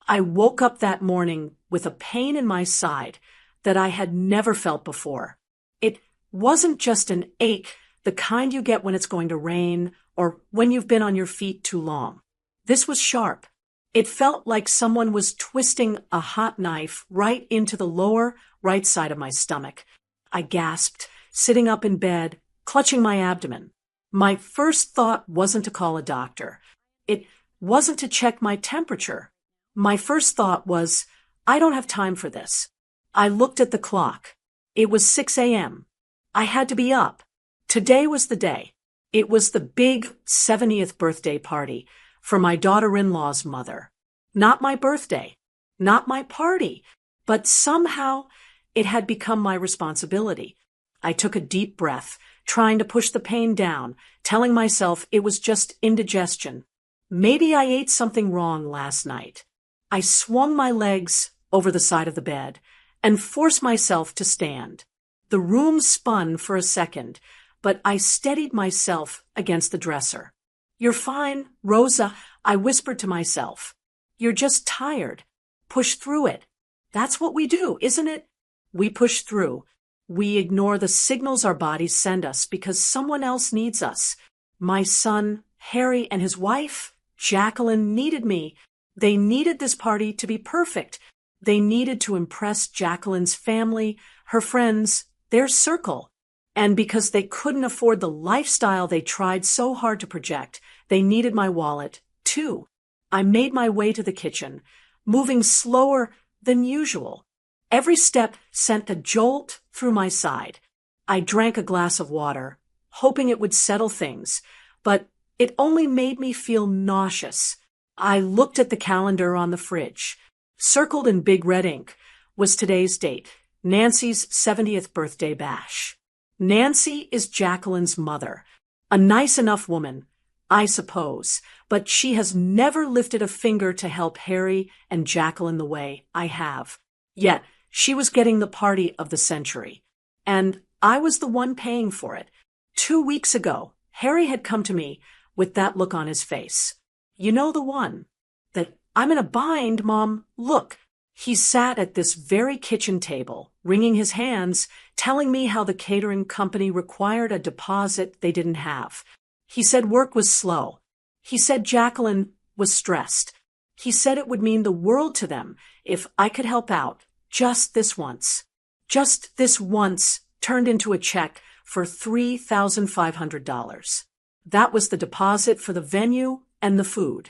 I woke up that morning with a pain in my side that I had never felt before. It wasn't just an ache, the kind you get when it's going to rain or when you've been on your feet too long. This was sharp. It felt like someone was twisting a hot knife right into the lower right side of my stomach. I gasped, sitting up in bed, clutching my abdomen. My first thought wasn't to call a doctor. It wasn't to check my temperature. My first thought was, I don't have time for this. I looked at the clock. It was 6 a.m. I had to be up. Today was the day. It was the big 70th birthday party for my daughter-in-law's mother. Not my birthday, not my party, but somehow it had become my responsibility. I took a deep breath, trying to push the pain down, telling myself it was just indigestion. Maybe I ate something wrong last night. I swung my legs over the side of the bed and forced myself to stand. The room spun for a second, but I steadied myself against the dresser. "You're fine, Rosa," I whispered to myself. "You're just tired. Push through it. That's what we do, isn't it? We push through. We ignore the signals our bodies send us because someone else needs us. My son, Harry, and his wife, Jacqueline, needed me. They needed this party to be perfect. They needed to impress Jacqueline's family, her friends, their circle. And because they couldn't afford the lifestyle they tried so hard to project, they needed my wallet, too. I made my way to the kitchen, moving slower than usual. Every step sent a jolt through my side. I drank a glass of water, hoping it would settle things, but it only made me feel nauseous. I looked at the calendar on the fridge. Circled in big red ink was today's date, Nancy's 70th birthday bash. Nancy is Jacqueline's mother, a nice enough woman, I suppose, but she has never lifted a finger to help Harry and Jacqueline the way I have. Yet, she was getting the party of the century, and I was the one paying for it. 2 weeks ago, Harry had come to me with that look on his face. "You know the one. That I'm in a bind, Mom. Look." He sat at this very kitchen table, wringing his hands, telling me how the catering company required a deposit they didn't have. He said work was slow. He said Jacqueline was stressed. He said it would mean the world to them if I could help out, just this once. Just this once turned into a check for $3,500. That was the deposit for the venue and the food.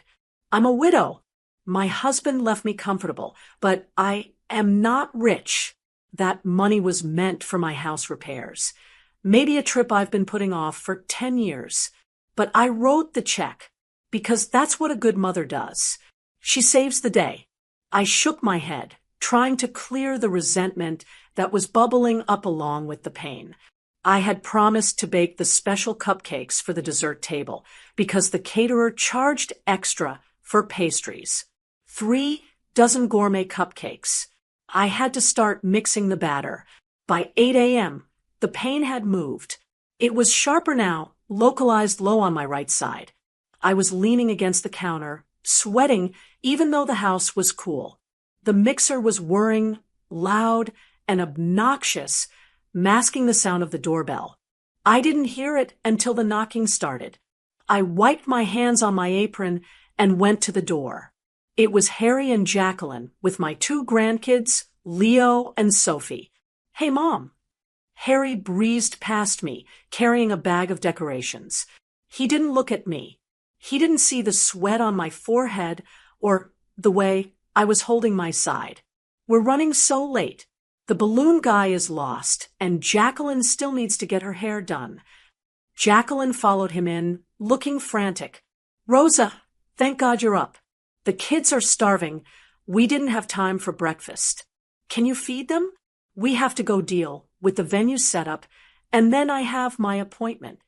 I'm a widow. My husband left me comfortable, but I am not rich. That money was meant for my house repairs. Maybe a trip I've been putting off for 10 years. But I wrote the check because that's what a good mother does. She saves the day. I shook my head, trying to clear the resentment that was bubbling up along with the pain. I had promised to bake the special cupcakes for the dessert table because the caterer charged extra for pastries. 3 dozen gourmet cupcakes. I had to start mixing the batter. By 8 a.m., the pain had moved. It was sharper now, localized low on my right side. I was leaning against the counter, sweating even though the house was cool. The mixer was whirring, loud and obnoxious, masking the sound of the doorbell. I didn't hear it until the knocking started. I wiped my hands on my apron and went to the door. It was Harry and Jacqueline with my 2 grandkids, Leo and Sophie. "Hey, Mom." Harry breezed past me, carrying a bag of decorations. He didn't look at me. He didn't see the sweat on my forehead or the way I was holding my side. "We're running so late. The balloon guy is lost, and Jacqueline still needs to get her hair done." Jacqueline followed him in, looking frantic. "Rosa, thank God you're up. The kids are starving. We didn't have time for breakfast. Can you feed them? We have to go deal with the venue setup, and then I have my appointment."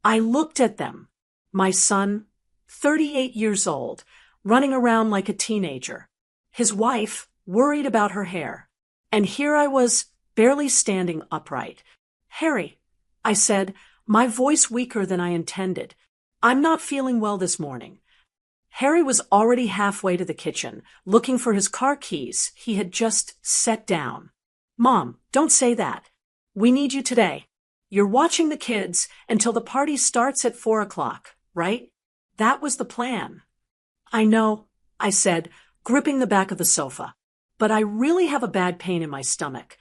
I looked at them. My son, 38 years old, running around like a teenager. His wife, worried about her hair. And here I was, barely standing upright. "Harry," I said, my voice weaker than I intended, "I'm not feeling well this morning." Harry was already halfway to the kitchen, looking for his car keys he had just set down. Mom, don't say that. We need you today. You're watching the kids until the party starts at 4 o'clock, right? That was the plan. I know, I said, gripping the back of the sofa, but I really have a bad pain in my stomach.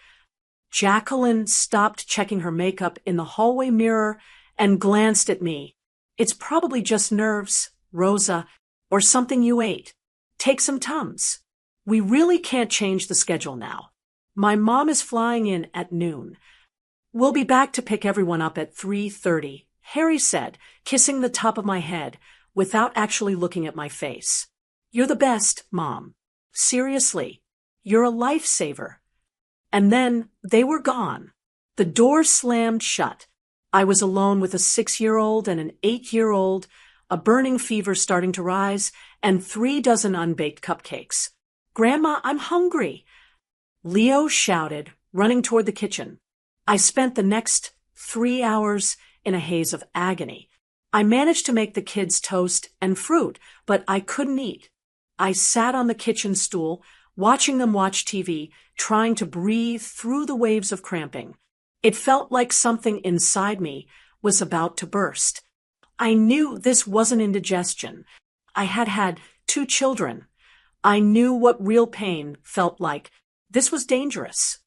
Jacqueline stopped checking her makeup in the hallway mirror and glanced at me. It's probably just nerves, Rosa, or something you ate. Take some Tums. We really can't change the schedule now. My mom is flying in at noon. We'll be back to pick everyone up at 3:30, Harry said, kissing the top of my head without actually looking at my face. You're the best, Mom. Seriously, you're a lifesaver. And then they were gone. The door slammed shut. I was alone with a 6-year-old and an 8-year-old, a burning fever starting to rise, and 3 dozen unbaked cupcakes. Grandma, I'm hungry. Leo shouted, running toward the kitchen. I spent the next 3 hours in a haze of agony. I managed to make the kids toast and fruit, but I couldn't eat. I sat on the kitchen stool, watching them watch TV, trying to breathe through the waves of cramping. It felt like something inside me was about to burst. I knew this wasn't indigestion. I had had 2 children. I knew what real pain felt like. This was dangerous.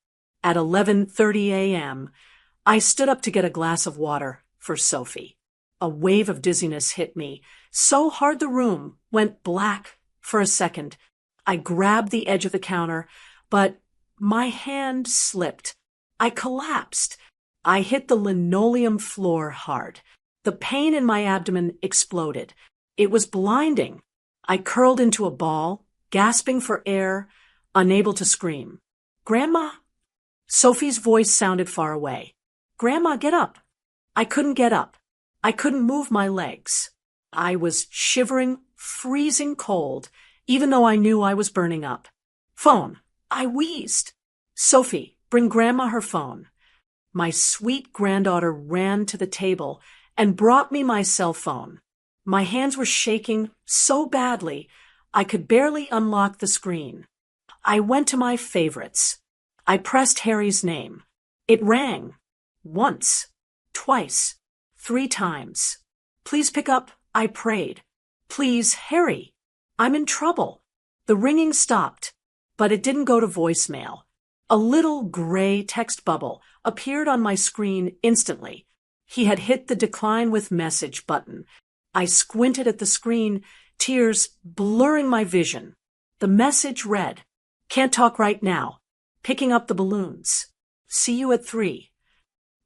At 11:30 a.m., I stood up to get a glass of water for Sophie. A wave of dizziness hit me, so hard the room went black for a second. I grabbed the edge of the counter, but my hand slipped. I collapsed. I hit the linoleum floor hard. The pain in my abdomen exploded. It was blinding. I curled into a ball, gasping for air, unable to scream. Grandma? Sophie's voice sounded far away. Grandma, get up. I couldn't get up. I couldn't move my legs. I was shivering, freezing cold, even though I knew I was burning up. Phone. I wheezed. Sophie, bring Grandma her phone. My sweet granddaughter ran to the table and brought me my cell phone. My hands were shaking so badly I could barely unlock the screen. I went to my favorites. I pressed Harry's name. It rang. Once. Twice. 3 times. Please pick up, I prayed. Please, Harry. I'm in trouble. The ringing stopped, but it didn't go to voicemail. A little gray text bubble appeared on my screen instantly. He had hit the decline with message button. I squinted at the screen, tears blurring my vision. The message read, Can't talk right now. Picking up the balloons. See you at 3.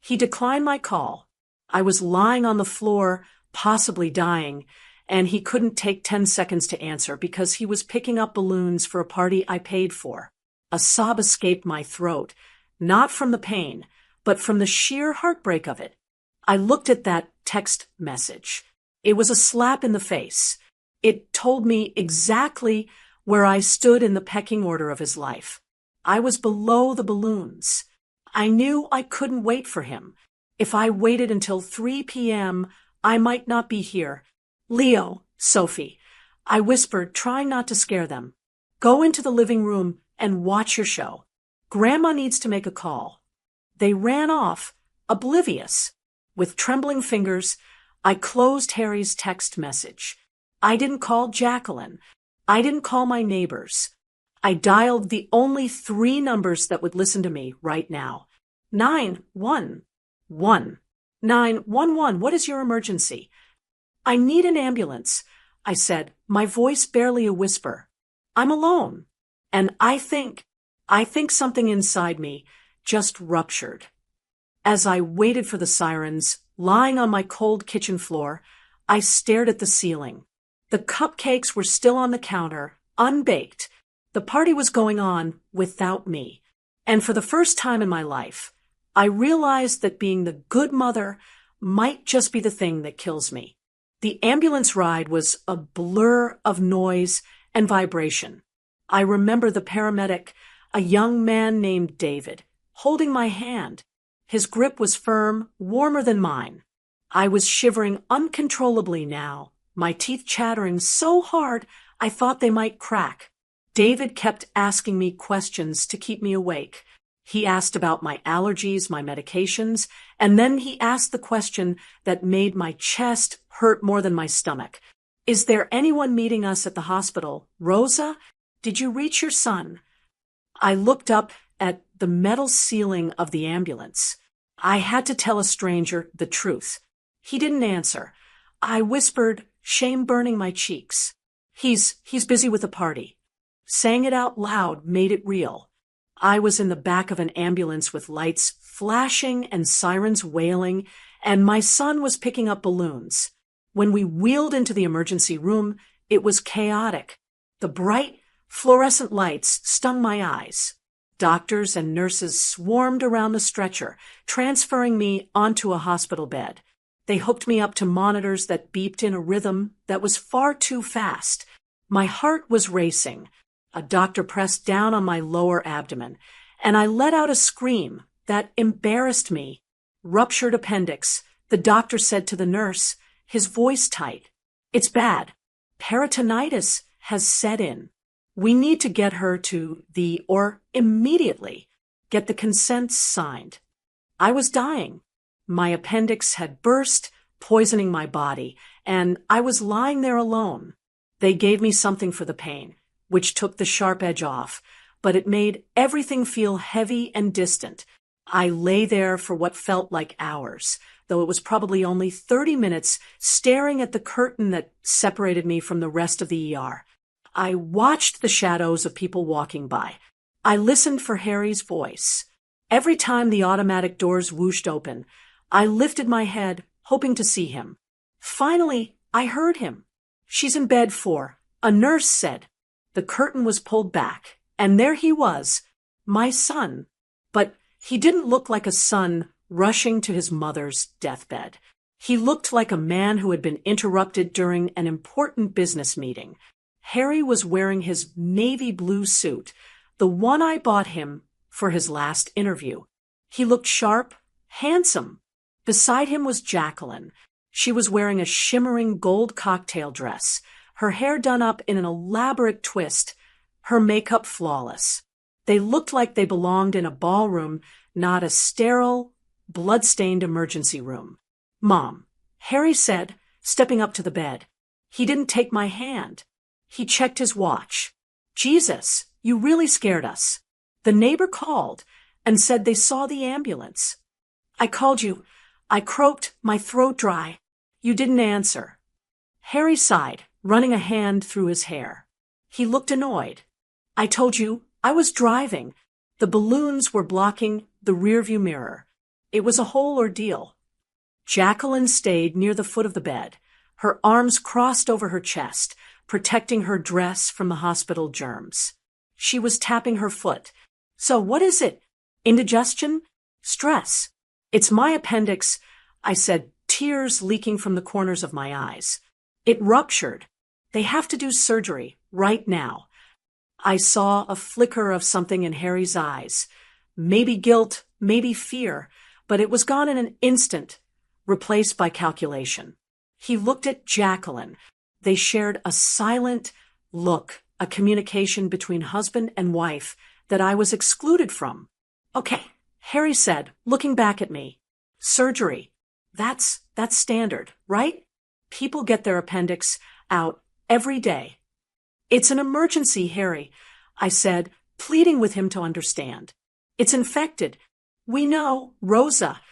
He declined my call. I was lying on the floor, possibly dying, and he couldn't take 10 seconds to answer because he was picking up balloons for a party I paid for. A sob escaped my throat, not from the pain, but from the sheer heartbreak of it. I looked at that text message. It was a slap in the face. It told me exactly where I stood in the pecking order of his life. I was below the balloons. I knew I couldn't wait for him. If I waited until 3 p.m., I might not be here. Leo, Sophie, I whispered, trying not to scare them. Go into the living room and watch your show. Grandma needs to make a call. They ran off, oblivious. With trembling fingers, I closed Harry's text message. I didn't call Jacqueline. I didn't call my neighbors. I dialed the only 3 numbers that would listen to me right now. 911. 911, what is your emergency? I need an ambulance, I said, my voice barely a whisper. I'm alone. And I think something inside me just ruptured. As I waited for the sirens, lying on my cold kitchen floor, I stared at the ceiling. The cupcakes were still on the counter, unbaked. The party was going on without me. And for the first time in my life, I realized that being the good mother might just be the thing that kills me. The ambulance ride was a blur of noise and vibration. I remember the paramedic, a young man named David, holding my hand. His grip was firm, warmer than mine. I was shivering uncontrollably now, my teeth chattering so hard I thought they might crack. David kept asking me questions to keep me awake. He asked about my allergies, my medications, and then he asked the question that made my chest hurt more than my stomach. Is there anyone meeting us at the hospital? Rosa, did you reach your son? I looked up at the metal ceiling of the ambulance. I had to tell a stranger the truth. He didn't answer. I whispered, shame burning my cheeks. He's busy with a party. Saying it out loud made it real. I was in the back of an ambulance with lights flashing and sirens wailing, and my son was picking up balloons. When we wheeled into the emergency room, it was chaotic. The bright, fluorescent lights stung my eyes. Doctors and nurses swarmed around the stretcher, transferring me onto a hospital bed. They hooked me up to monitors that beeped in a rhythm that was far too fast. My heart was racing. A doctor pressed down on my lower abdomen, and I let out a scream that embarrassed me. Ruptured appendix, the doctor said to the nurse, his voice tight. It's bad. Peritonitis has set in. We need to get her to immediately. Get the consent signed. I was dying. My appendix had burst, poisoning my body, and I was lying there alone. They gave me something for the pain, which took the sharp edge off, but it made everything feel heavy and distant. I lay there for what felt like hours, though it was probably only 30 minutes, staring at the curtain that separated me from the rest of the ER. I watched the shadows of people walking by. I listened for Harry's voice. Every time the automatic doors whooshed open, I lifted my head, hoping to see him. Finally, I heard him. She's in bed a nurse said. The curtain was pulled back, and there he was, my son. But he didn't look like a son rushing to his mother's deathbed. He looked like a man who had been interrupted during an important business meeting. Harry was wearing his navy blue suit, the one I bought him for his last interview. He looked sharp, handsome. Beside him was Jacqueline. She was wearing a shimmering gold cocktail dress, her hair done up in an elaborate twist, her makeup flawless. They looked like they belonged in a ballroom, not a sterile, blood-stained emergency room. Mom, Harry said, stepping up to the bed. He didn't take my hand. He checked his watch. Jesus, you really scared us. The neighbor called and said they saw the ambulance. I called you. I croaked, my throat dry. You didn't answer. Harry sighed, running a hand through his hair. He looked annoyed. I told you, I was driving. The balloons were blocking the rearview mirror. It was a whole ordeal. Jacqueline stayed near the foot of the bed, her arms crossed over her chest, protecting her dress from the hospital germs. She was tapping her foot. So what is it? Indigestion? Stress? It's my appendix, I said, tears leaking from the corners of my eyes. It ruptured. They have to do surgery right now. I saw a flicker of something in Harry's eyes. Maybe guilt, maybe fear, but it was gone in an instant, replaced by calculation. He looked at Jacqueline. They shared a silent look, a communication between husband and wife that I was excluded from. Okay, Harry said, looking back at me. Surgery. That's standard, right? People get their appendix out every day. It's an emergency, Harry, I said, pleading with him to understand. It's infected. We know, Rosa.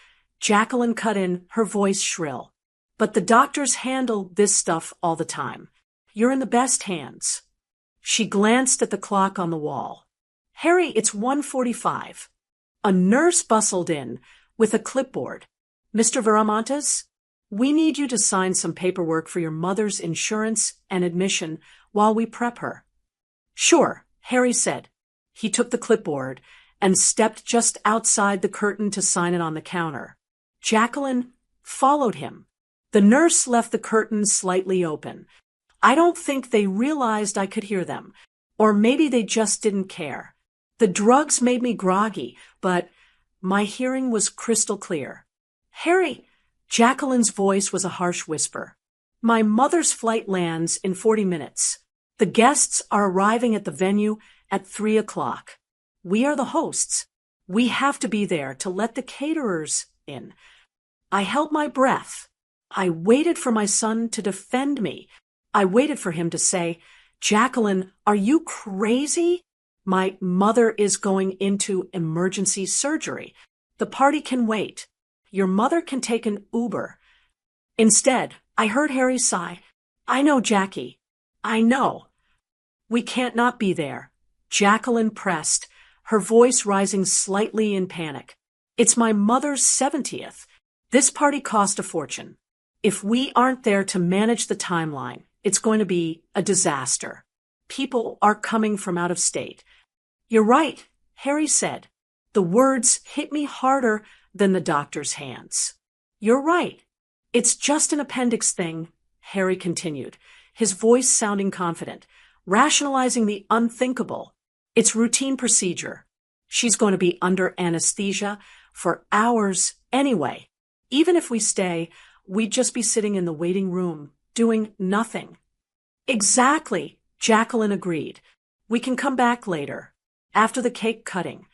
Jacqueline cut in, her voice shrill. But the doctors handle this stuff all the time. You're in the best hands. She glanced at the clock on the wall. Harry, it's 1:45. A nurse bustled in with a clipboard. Mr. Viramontes, we need you to sign some paperwork for your mother's insurance and admission while we prep her. Sure, Harry said. He took the clipboard and stepped just outside the curtain to sign it on the counter. Jacqueline followed him. The nurse left the curtain slightly open. I don't think they realized I could hear them, or maybe they just didn't care. The drugs made me groggy, but my hearing was crystal clear. Harry, Jacqueline's voice was a harsh whisper. My mother's flight lands in 40 minutes. The guests are arriving at the venue at 3 o'clock. We are the hosts. We have to be there to let the caterers in. I held my breath. I waited for my son to defend me. I waited for him to say, "Jacqueline, are you crazy? My mother is going into emergency surgery. The party can wait. Your mother can take an Uber." Instead, I heard Harry sigh. "I know, Jackie. I know." "We can't not be there," Jacqueline pressed, her voice rising slightly in panic. "It's my mother's 70th. This party cost a fortune. If we aren't there to manage the timeline, it's going to be a disaster. People are coming from out of state." "You're right," Harry said. The words hit me harder than the doctor's hands. "You're right. It's just an appendix thing," Harry continued, his voice sounding confident, rationalizing the unthinkable. "It's routine procedure. She's going to be under anesthesia for hours anyway. Even if we stay, we'd just be sitting in the waiting room, doing nothing." "Exactly," Jacqueline agreed. "We can come back later, after the cake cutting."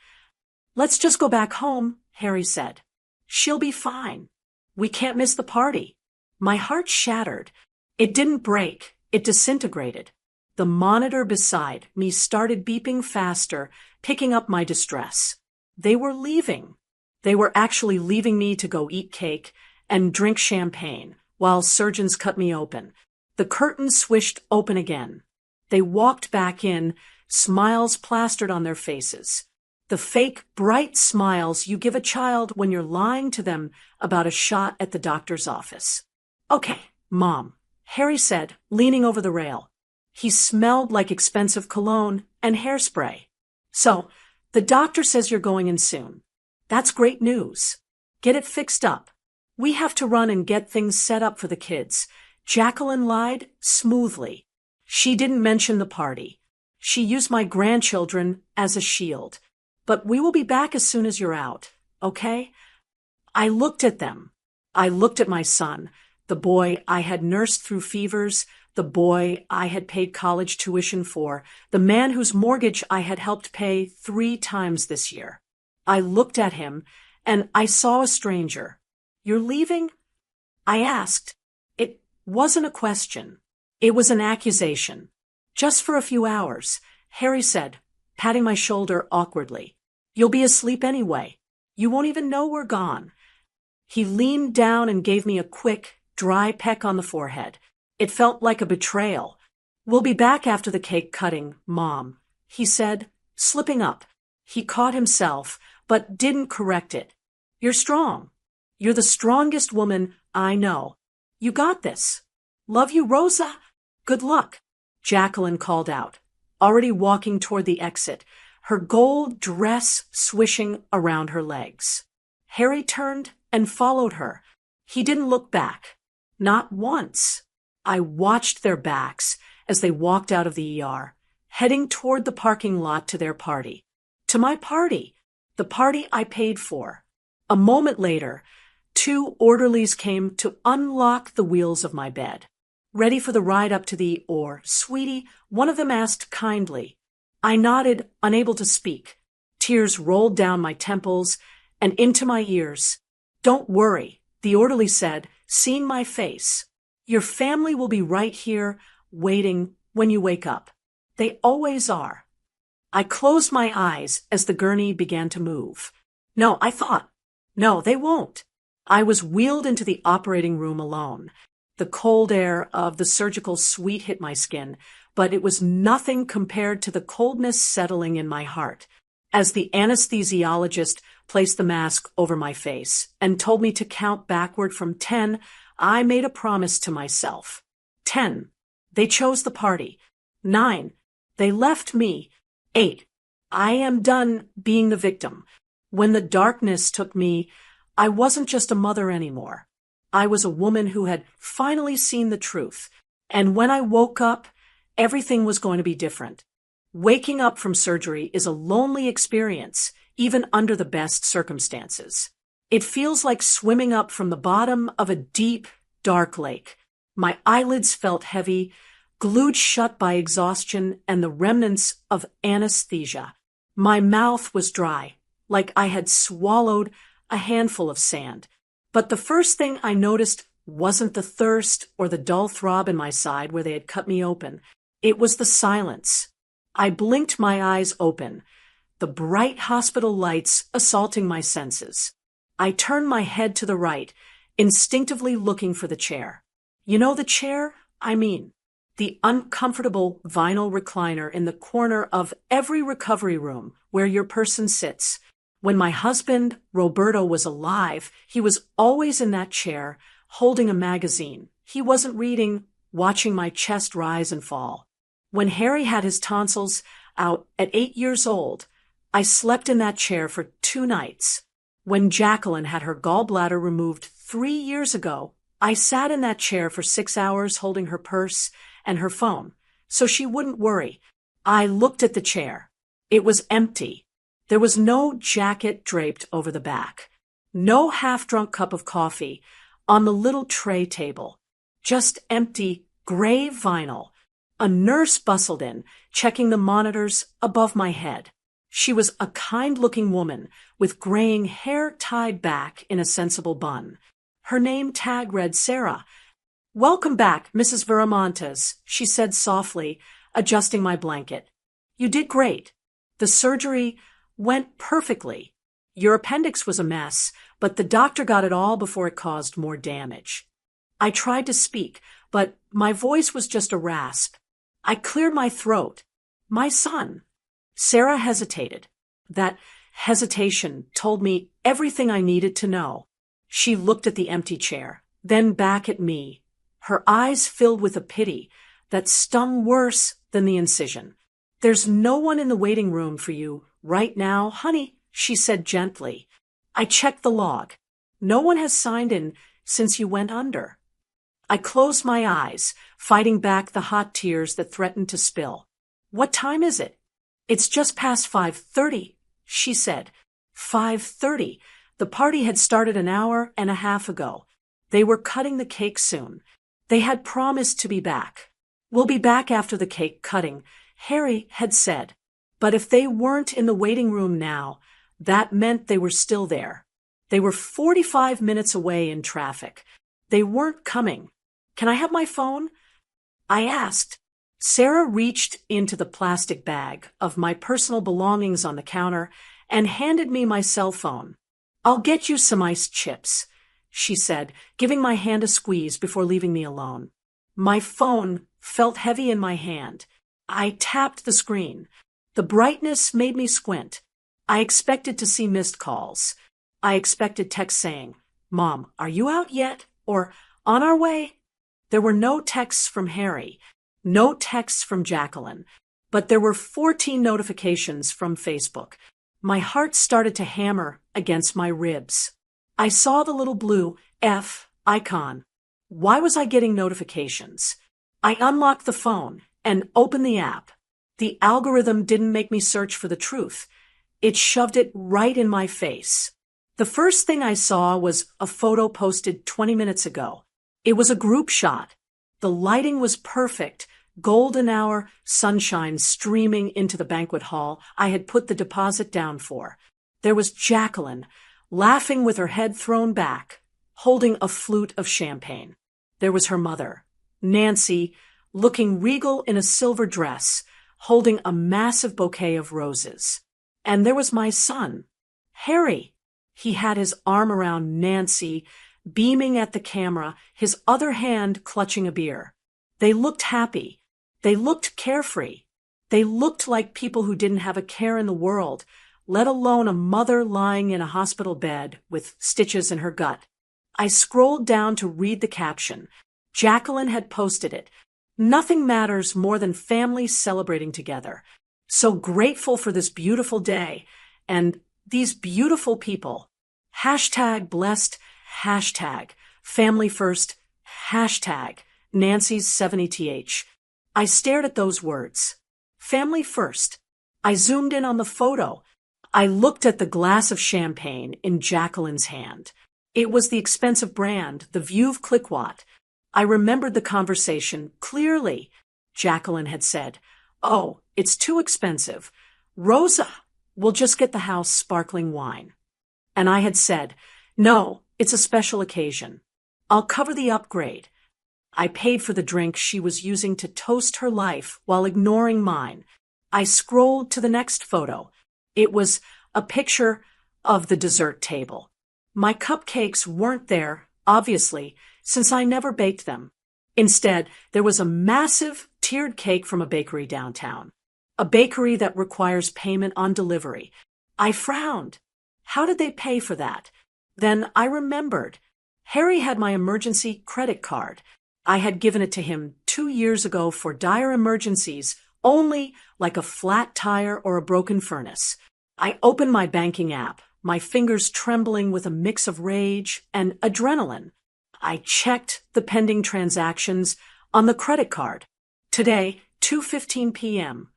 "Let's just go back home," Harry said. "She'll be fine. We can't miss the party." My heart shattered. It didn't break. It disintegrated. The monitor beside me started beeping faster, picking up my distress. They were leaving. They were actually leaving me to go eat cake and drink champagne while surgeons cut me open. The curtains swished open again. They walked back in, smiles plastered on their faces. The fake, bright smiles you give a child when you're lying to them about a shot at the doctor's office. "Okay, Mom," Harry said, leaning over the rail. He smelled like expensive cologne and hairspray. "So, the doctor says you're going in soon. That's great news. Get it fixed up. We have to run and get things set up for the kids." Jacqueline lied smoothly. She didn't mention the party. She used my grandchildren as a shield. "But we will be back as soon as you're out, okay?" I looked at them. I looked at my son, the boy I had nursed through fevers, the boy I had paid college tuition for, the man whose mortgage I had helped pay 3 times this year. I looked at him, and I saw a stranger. "You're leaving?" I asked. It wasn't a question. It was an accusation. "Just for a few hours," Harry said, patting my shoulder awkwardly. "You'll be asleep anyway. You won't even know we're gone." He leaned down and gave me a quick, dry peck on the forehead. It felt like a betrayal. "We'll be back after the cake cutting, Mom," he said, slipping up. He caught himself, but didn't correct it. "You're strong. You're the strongest woman I know. You got this. Love you, Rosa. Good luck," Jacqueline called out, already walking toward the exit, her gold dress swishing around her legs. Harry turned and followed her. He didn't look back. Not once. I watched their backs as they walked out of the ER, heading toward the parking lot to their party. To my party. The party I paid for. A moment later, 2 orderlies came to unlock the wheels of my bed. "Ready for the ride up to the or, sweetie?" one of them asked kindly. I nodded, unable to speak. Tears rolled down my temples and into my ears. "Don't worry," the orderly said, seeing my face. "Your family will be right here, waiting when you wake up. They always are." I closed my eyes as the gurney began to move. No, I thought. No, they won't. I was wheeled into the operating room alone. The cold air of the surgical suite hit my skin, but it was nothing compared to the coldness settling in my heart. As the anesthesiologist placed the mask over my face and told me to count backward from 10, I made a promise to myself. 10. They chose the party. 9. They left me. 8. I am done being the victim. When the darkness took me, I wasn't just a mother anymore. I was a woman who had finally seen the truth. And when I woke up, everything was going to be different. Waking up from surgery is a lonely experience, even under the best circumstances. It feels like swimming up from the bottom of a deep, dark lake. My eyelids felt heavy, glued shut by exhaustion and the remnants of anesthesia. My mouth was dry, like I had swallowed a handful of sand. But the first thing I noticed wasn't the thirst or the dull throb in my side where they had cut me open. It was the silence. I blinked my eyes open, the bright hospital lights assaulting my senses. I turned my head to the right, instinctively looking for the chair. You know the chair? I mean, the uncomfortable vinyl recliner in the corner of every recovery room where your person sits. When my husband, Roberto, was alive, he was always in that chair, holding a magazine. He wasn't reading, watching my chest rise and fall. When Harry had his tonsils out at 8 years old, I slept in that chair for 2 nights. When Jacqueline had her gallbladder removed 3 years ago, I sat in that chair for 6 hours holding her purse and her phone, so she wouldn't worry. I looked at the chair. It was empty. There was no jacket draped over the back, no half-drunk cup of coffee on the little tray table, just empty gray vinyl. A nurse bustled in, checking the monitors above my head. She was a kind-looking woman with graying hair tied back in a sensible bun. Her name tag read Sarah. "Welcome back, Mrs. Viramontes," she said softly, adjusting my blanket. "You did great. The surgery went perfectly. Your appendix was a mess, but the doctor got it all before it caused more damage." I tried to speak, but my voice was just a rasp. I cleared my throat. "My son." Sarah hesitated. That hesitation told me everything I needed to know. She looked at the empty chair, then back at me, her eyes filled with a pity that stung worse than the incision. "There's no one in the waiting room for you right now, honey," she said gently. I checked the log. "No one has signed in since you went under." I closed my eyes, fighting back the hot tears that threatened to spill. "What time is it?" "It's just past 5:30, she said. 5:30. The party had started an hour and a half ago. They were cutting the cake soon. They had promised to be back. "We'll be back after the cake cutting," Harry had said. But if they weren't in the waiting room now, that meant they were still there. They were 45 minutes away in traffic. They weren't coming. "Can I have my phone?" I asked. Sarah reached into the plastic bag of my personal belongings on the counter and handed me my cell phone. "I'll get you some iced chips," she said, giving my hand a squeeze before leaving me alone. My phone felt heavy in my hand. I tapped the screen. The brightness made me squint. I expected to see missed calls. I expected texts saying, "Mom, are you out yet?" or "On our way?" There were no texts from Harry, no texts from Jacqueline, but there were 14 notifications from Facebook. My heart started to hammer against my ribs. I saw the little blue F icon. Why was I getting notifications? I unlocked the phone and opened the app. The algorithm didn't make me search for the truth. It shoved it right in my face. The first thing I saw was a photo posted 20 minutes ago. It was a group shot. The lighting was perfect, golden hour sunshine streaming into the banquet hall I had put the deposit down for. There was Jacqueline, laughing with her head thrown back, holding a flute of champagne. There was her mother, Nancy, looking regal in a silver dress, holding a massive bouquet of roses. And there was my son, Harry. He had his arm around Nancy, beaming at the camera, his other hand clutching a beer. They looked happy. They looked carefree. They looked like people who didn't have a care in the world, let alone a mother lying in a hospital bed with stitches in her gut. I scrolled down to read the caption. Jacqueline had posted it. "Nothing matters more than families celebrating together. So grateful for this beautiful day and these beautiful people. Hashtag blessed, hashtag family first, hashtag Nancy's 70th. I stared at those words. Family first. I zoomed in on the photo. I looked at the glass of champagne in Jacqueline's hand. It was the expensive brand, the Veuve Cliquot. I remembered the conversation clearly. Jacqueline had said, "Oh, it's too expensive. Rosa, we'll just get the house sparkling wine." And I had said, "No, it's a special occasion. I'll cover the upgrade." I paid for the drink she was using to toast her life while ignoring mine. I scrolled to the next photo. It was a picture of the dessert table. My cupcakes weren't there, obviously, since I never baked them. Instead, there was a massive tiered cake from a bakery downtown. A bakery that requires payment on delivery. I frowned. How did they pay for that? Then I remembered. Harry had my emergency credit card. I had given it to him 2 years ago for dire emergencies, only like a flat tire or a broken furnace. I opened my banking app, my fingers trembling with a mix of rage and adrenaline. I checked the pending transactions on the credit card. Today, 2:15 p.m.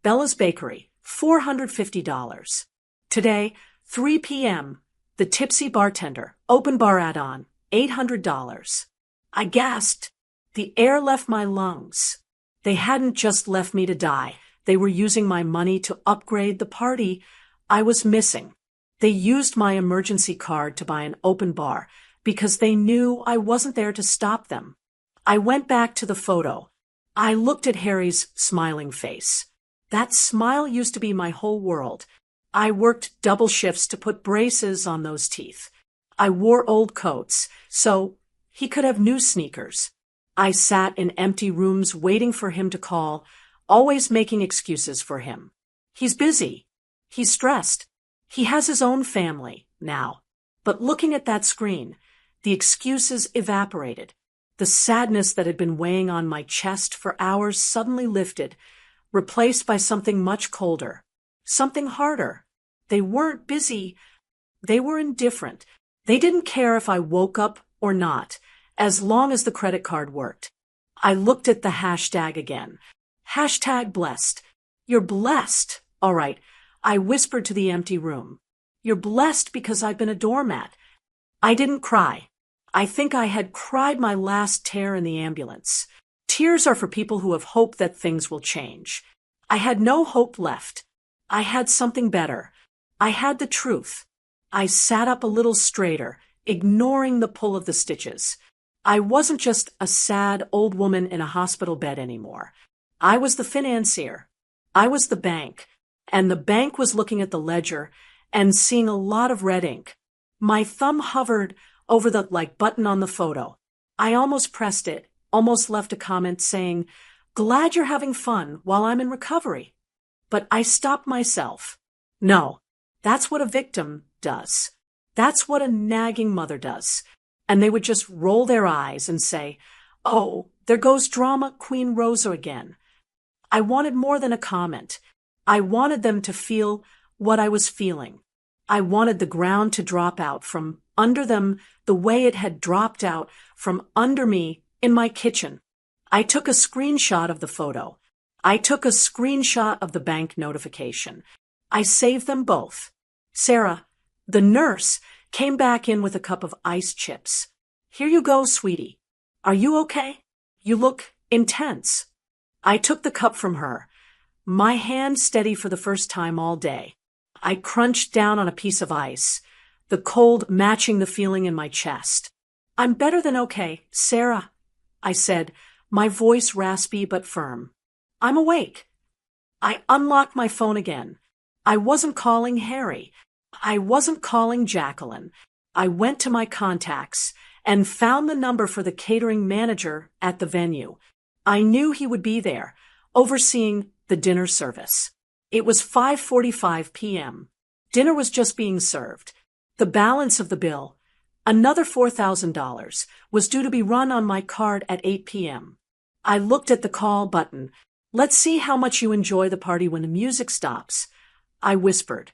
Bella's Bakery, $450. Today, 3 p.m. The Tipsy Bartender, open bar add-on, $800. I gasped. The air left my lungs. They hadn't just left me to die. They were using my money to upgrade the party I was missing. They used my emergency card to buy an open bar because they knew I wasn't there to stop them. I went back to the photo. I looked at Harry's smiling face. That smile used to be my whole world. I worked double shifts to put braces on those teeth. I wore old coats, so he could have new sneakers. I sat in empty rooms waiting for him to call, always making excuses for him. He's busy. He's stressed. He has his own family now. But looking at that screen, the excuses evaporated. The sadness that had been weighing on my chest for hours suddenly lifted, replaced by something much colder, something harder. They weren't busy. They were indifferent. They didn't care if I woke up or not, as long as the credit card worked. I looked at the hashtag again. Hashtag blessed. You're blessed. All right. I whispered to the empty room. You're blessed because I've been a doormat. I didn't cry. I think I had cried my last tear in the ambulance. Tears are for people who have hope that things will change. I had no hope left. I had something better. I had the truth. I sat up a little straighter, ignoring the pull of the stitches. I wasn't just a sad old woman in a hospital bed anymore. I was the financier. I was the bank. And the bank was looking at the ledger and seeing a lot of red ink. My thumb hovered over the like button on the photo. I almost pressed it, almost left a comment saying, "Glad you're having fun while I'm in recovery." But I stopped myself. No, that's what a victim does. That's what a nagging mother does. And they would just roll their eyes and say, "Oh, there goes drama Queen Rosa again." I wanted more than a comment. I wanted them to feel what I was feeling. I wanted the ground to drop out from under them the way it had dropped out from under me in my kitchen. I took a screenshot of the photo. I took a screenshot of the bank notification. I saved them both. Sarah, the nurse, came back in with a cup of ice chips. "Here you go, sweetie. Are you okay? You look intense." I took the cup from her, my hand steady for the first time all day. I crunched down on a piece of ice, the cold matching the feeling in my chest. "I'm better than okay, Sarah," I said, my voice raspy but firm. "I'm awake." I unlocked my phone again. I wasn't calling Harry. I wasn't calling Jacqueline. I went to my contacts and found the number for the catering manager at the venue. I knew he would be there, overseeing the dinner service. It was 5:45 p.m. Dinner was just being served. The balance of the bill, another $4,000, was due to be run on my card at 8 p.m. I looked at the call button. "Let's see how much you enjoy the party when the music stops," I whispered.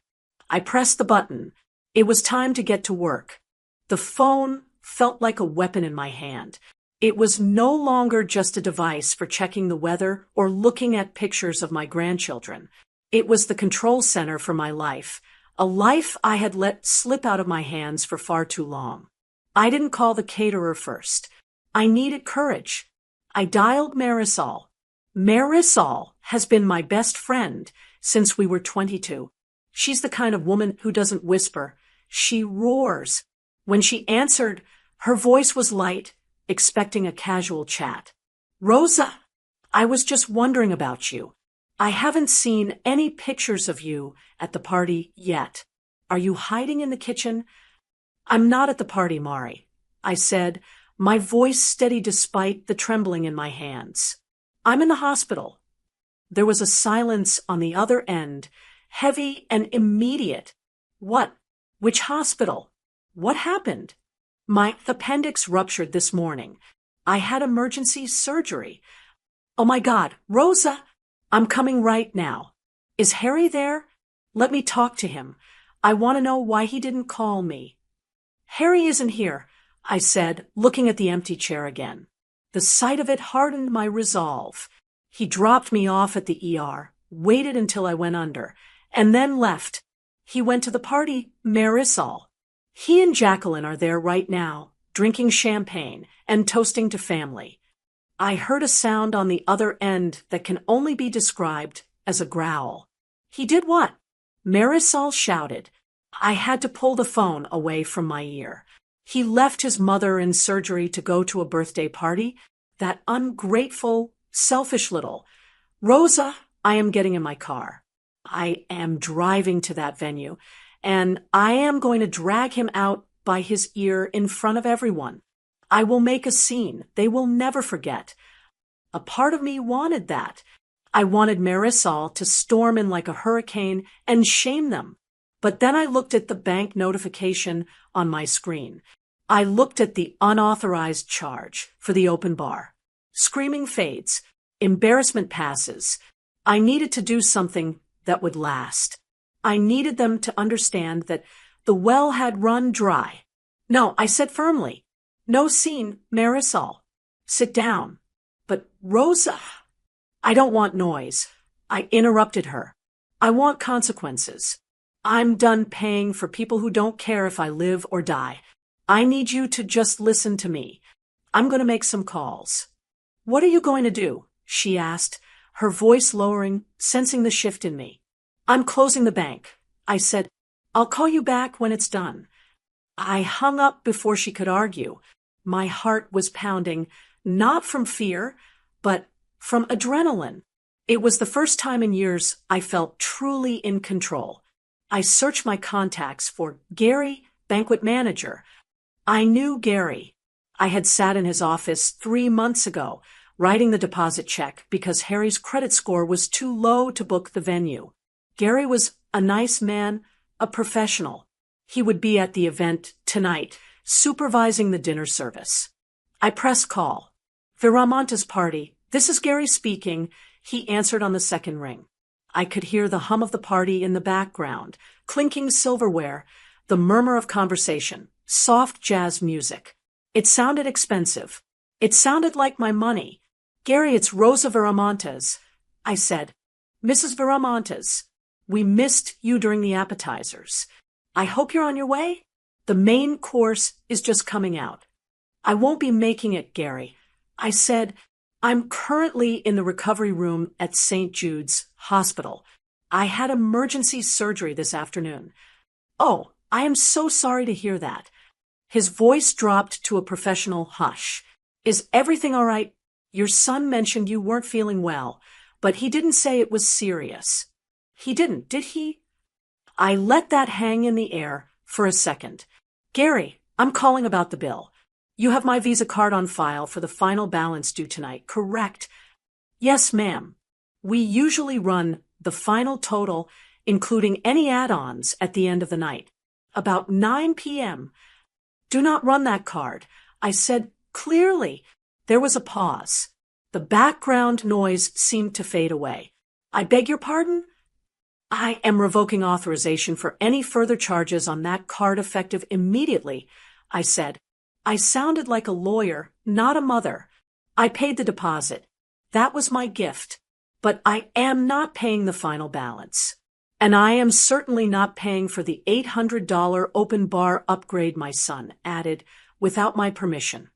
I pressed the button. It was time to get to work. The phone felt like a weapon in my hand. It was no longer just a device for checking the weather or looking at pictures of my grandchildren. It was the control center for my life, a life I had let slip out of my hands for far too long. I didn't call the caterer first. I needed courage. I dialed Marisol. Marisol has been my best friend since we were 22. She's the kind of woman who doesn't whisper. She roars. When she answered, her voice was light, expecting a casual chat. Rosa, I was just wondering about you. I haven't seen any pictures of you at the party yet. Are you hiding in the kitchen? I'm not at the party, Mari, I said, my voice steady despite the trembling in my hands. I'm in the hospital. There was a silence on the other end, heavy and immediate. What? Which hospital? What happened? My appendix ruptured this morning. I had emergency surgery. Oh my God, Rosa, I'm coming right now. Is Harry there? Let me talk to him. I want to know why he didn't call me. Harry isn't here, I said, looking at the empty chair again. The sight of it hardened my resolve. He dropped me off at the ER, waited until I went under, and then left. He went to the party, Marisol. He and Jacqueline are there right now, drinking champagne and toasting to family. I heard a sound on the other end that can only be described as a growl. He did what? Marisol shouted. I had to pull the phone away from my ear. He left his mother in surgery to go to a birthday party? That ungrateful, selfish little. Rosa, I am getting in my car. I am driving to that venue, and I am going to drag him out by his ear in front of everyone. I will make a scene they will never forget. A part of me wanted that. I wanted Marisol to storm in like a hurricane and shame them. But then I looked at the bank notification on my screen. I looked at the unauthorized charge for the open bar. Screaming fades. Embarrassment passes. I needed to do something that would last. I needed them to understand that the well had run dry. No, I said firmly. No scene, Marisol. Sit down. But Rosa, I don't want noise. I interrupted her. I want consequences. I'm done paying for people who don't care if I live or die. I need you to just listen to me. I'm going to make some calls. What are you going to do? She asked, her voice lowering, sensing the shift in me. I'm closing the bank. I said, I'll call you back when it's done. I hung up before she could argue. My heart was pounding, not from fear, but from adrenaline. It was the first time in years I felt truly in control. I searched my contacts for Gary, banquet manager. I knew Gary. I had sat in his office 3 months ago, writing the deposit check because Harry's credit score was too low to book the venue. Gary was a nice man, a professional. He would be at the event tonight, supervising the dinner service. I pressed call. Viramonta's party. This is Gary speaking. He answered on the second ring. I could hear the hum of the party in the background, clinking silverware, the murmur of conversation, soft jazz music. It sounded expensive. It sounded like my money. Gary, it's Rosa Viramontes. I said, Mrs. Viramontes, we missed you during the appetizers. I hope you're on your way. The main course is just coming out. I won't be making it, Gary. I said, I'm currently in the recovery room at St. Jude's Hospital. I had emergency surgery this afternoon. Oh, I am so sorry to hear that. His voice dropped to a professional hush. Is everything all right? Your son mentioned you weren't feeling well, but he didn't say it was serious. He didn't, did he? I let that hang in the air for a second. Gary, I'm calling about the bill. You have my Visa card on file for the final balance due tonight, correct? Yes, ma'am. We usually run the final total, including any add-ons, at the end of the night. About 9 p.m. Do not run that card. I said clearly. There was a pause. The background noise seemed to fade away. I beg your pardon? I am revoking authorization for any further charges on that card effective immediately, I said. I sounded like a lawyer, not a mother. I paid the deposit. That was my gift. But I am not paying the final balance. And I am certainly not paying for the $800 open bar upgrade my son added without my permission.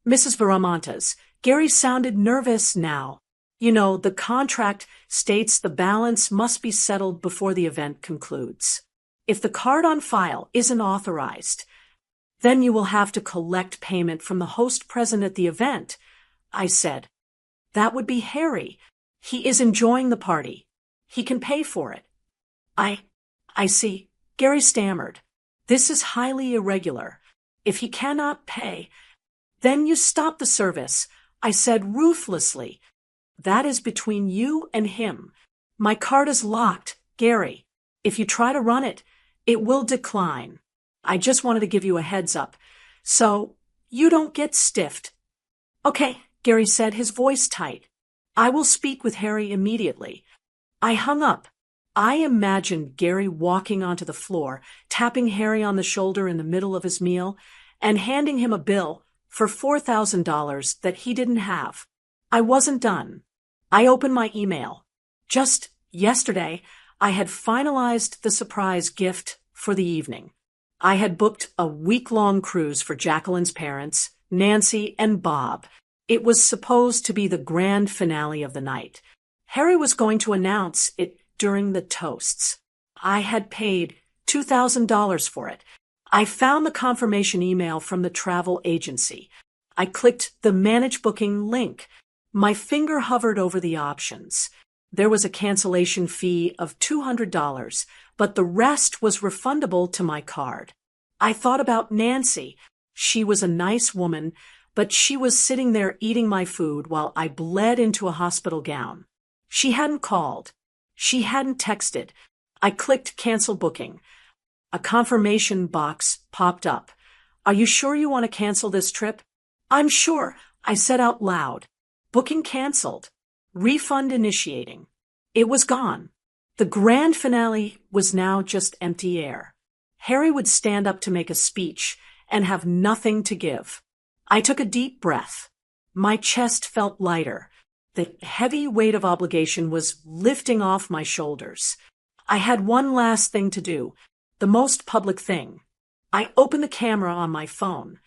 Mrs. Viramontes, Gary sounded nervous now. You know, the contract states the balance must be settled before the event concludes. If the card on file isn't authorized, then you will have to collect payment from the host present at the event, I said. That would be Harry. He is enjoying the party. He can pay for it. I see, Gary stammered. This is highly irregular. If he cannot pay, then you stop the service, I said ruthlessly. That is between you and him. My card is locked, Gary. If you try to run it, it will decline. I just wanted to give you a heads up, so you don't get stiffed. Okay, Gary said, his voice tight. I will speak with Harry immediately. I hung up. I imagined Gary walking onto the floor, tapping Harry on the shoulder in the middle of his meal, and handing him a bill for $4,000 that he didn't have. I wasn't done. I opened my email. Just yesterday, I had finalized the surprise gift for the evening. I had booked a week-long cruise for Jacqueline's parents, Nancy, and Bob. It was supposed to be the grand finale of the night. Harry was going to announce it during the toasts. I had paid $2,000 for it. I found the confirmation email from the travel agency. I clicked the Manage Booking link. My finger hovered over the options. There was a cancellation fee of $200, but the rest was refundable to my card. I thought about Nancy. She was a nice woman, but she was sitting there eating my food while I bled into a hospital gown. She hadn't called. She hadn't texted. I clicked Cancel Booking. A confirmation box popped up. Are you sure you want to cancel this trip? I'm sure, I said out loud. Booking canceled. Refund initiating. It was gone. The grand finale was now just empty air. Harry would stand up to make a speech and have nothing to give. I took a deep breath. My chest felt lighter. The heavy weight of obligation was lifting off my shoulders. I had one last thing to do, the most public thing. I opened the camera on my phone.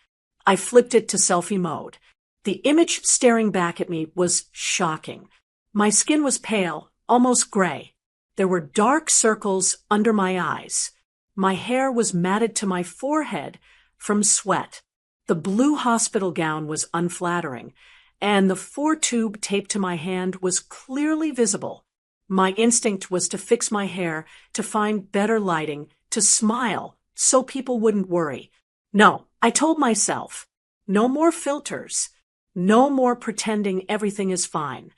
I flipped it to selfie mode. The image staring back at me was shocking. My skin was pale, almost gray. There were dark circles under my eyes. My hair was matted to my forehead from sweat. The blue hospital gown was unflattering, and the 4-tube taped to my hand was clearly visible. My instinct was to fix my hair, to find better lighting, to smile, so people wouldn't worry. No, I told myself, no more filters, no more pretending everything is fine.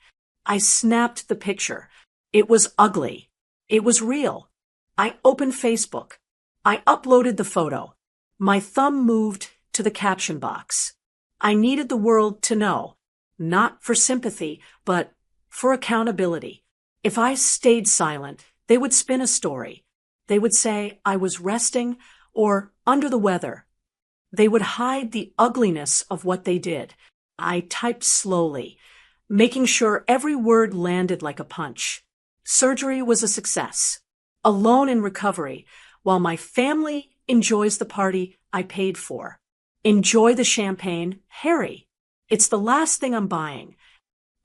I snapped the picture. It was ugly. It was real. I opened Facebook. I uploaded the photo. My thumb moved to the caption box. I needed the world to know, not for sympathy, but for accountability. If I stayed silent, they would spin a story. They would say I was resting or under the weather. They would hide the ugliness of what they did. I typed slowly, making sure every word landed like a punch. Surgery was a success. Alone in recovery, while my family enjoys the party I paid for. Enjoy the champagne, Harry. It's the last thing I'm buying.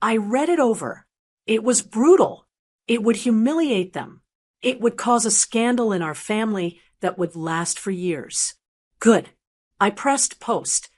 I read it over. It was brutal. It would humiliate them. It would cause a scandal in our family that would last for years. Good. I pressed post.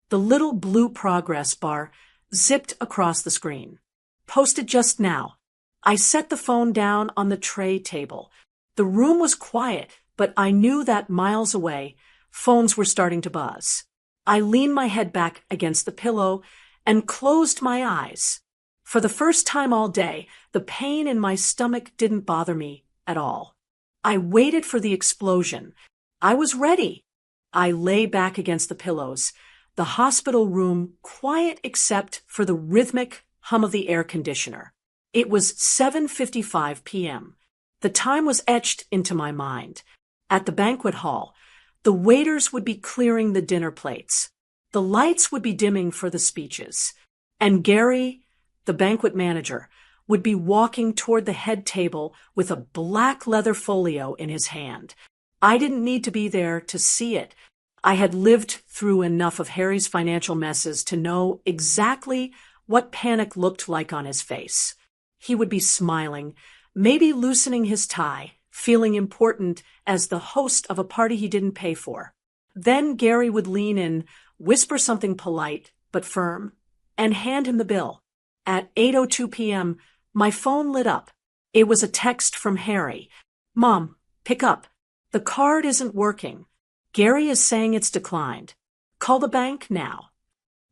The little blue progress bar zipped across the screen. Posted just now. I set the phone down on the tray table. The room was quiet, but I knew that miles away, phones were starting to buzz. I leaned my head back against the pillow and closed my eyes. For the first time all day, the pain in my stomach didn't bother me at all. I waited for the explosion. I was ready. I lay back against the pillows, the hospital room quiet except for the rhythmic hum of the air conditioner. It was 7:55 p.m. The time was etched into my mind. At the banquet hall, the waiters would be clearing the dinner plates. The lights would be dimming for the speeches. And Gary, the banquet manager, would be walking toward the head table with a black leather folio in his hand. I didn't need to be there to see it. I had lived through enough of Harry's financial messes to know exactly what panic looked like on his face. He would be smiling, maybe loosening his tie, feeling important as the host of a party he didn't pay for. Then Gary would lean in, whisper something polite but firm, and hand him the bill. At 8:02 p.m., my phone lit up. It was a text from Harry. "Mom, pick up. The card isn't working. Gary is saying it's declined. Call the bank now."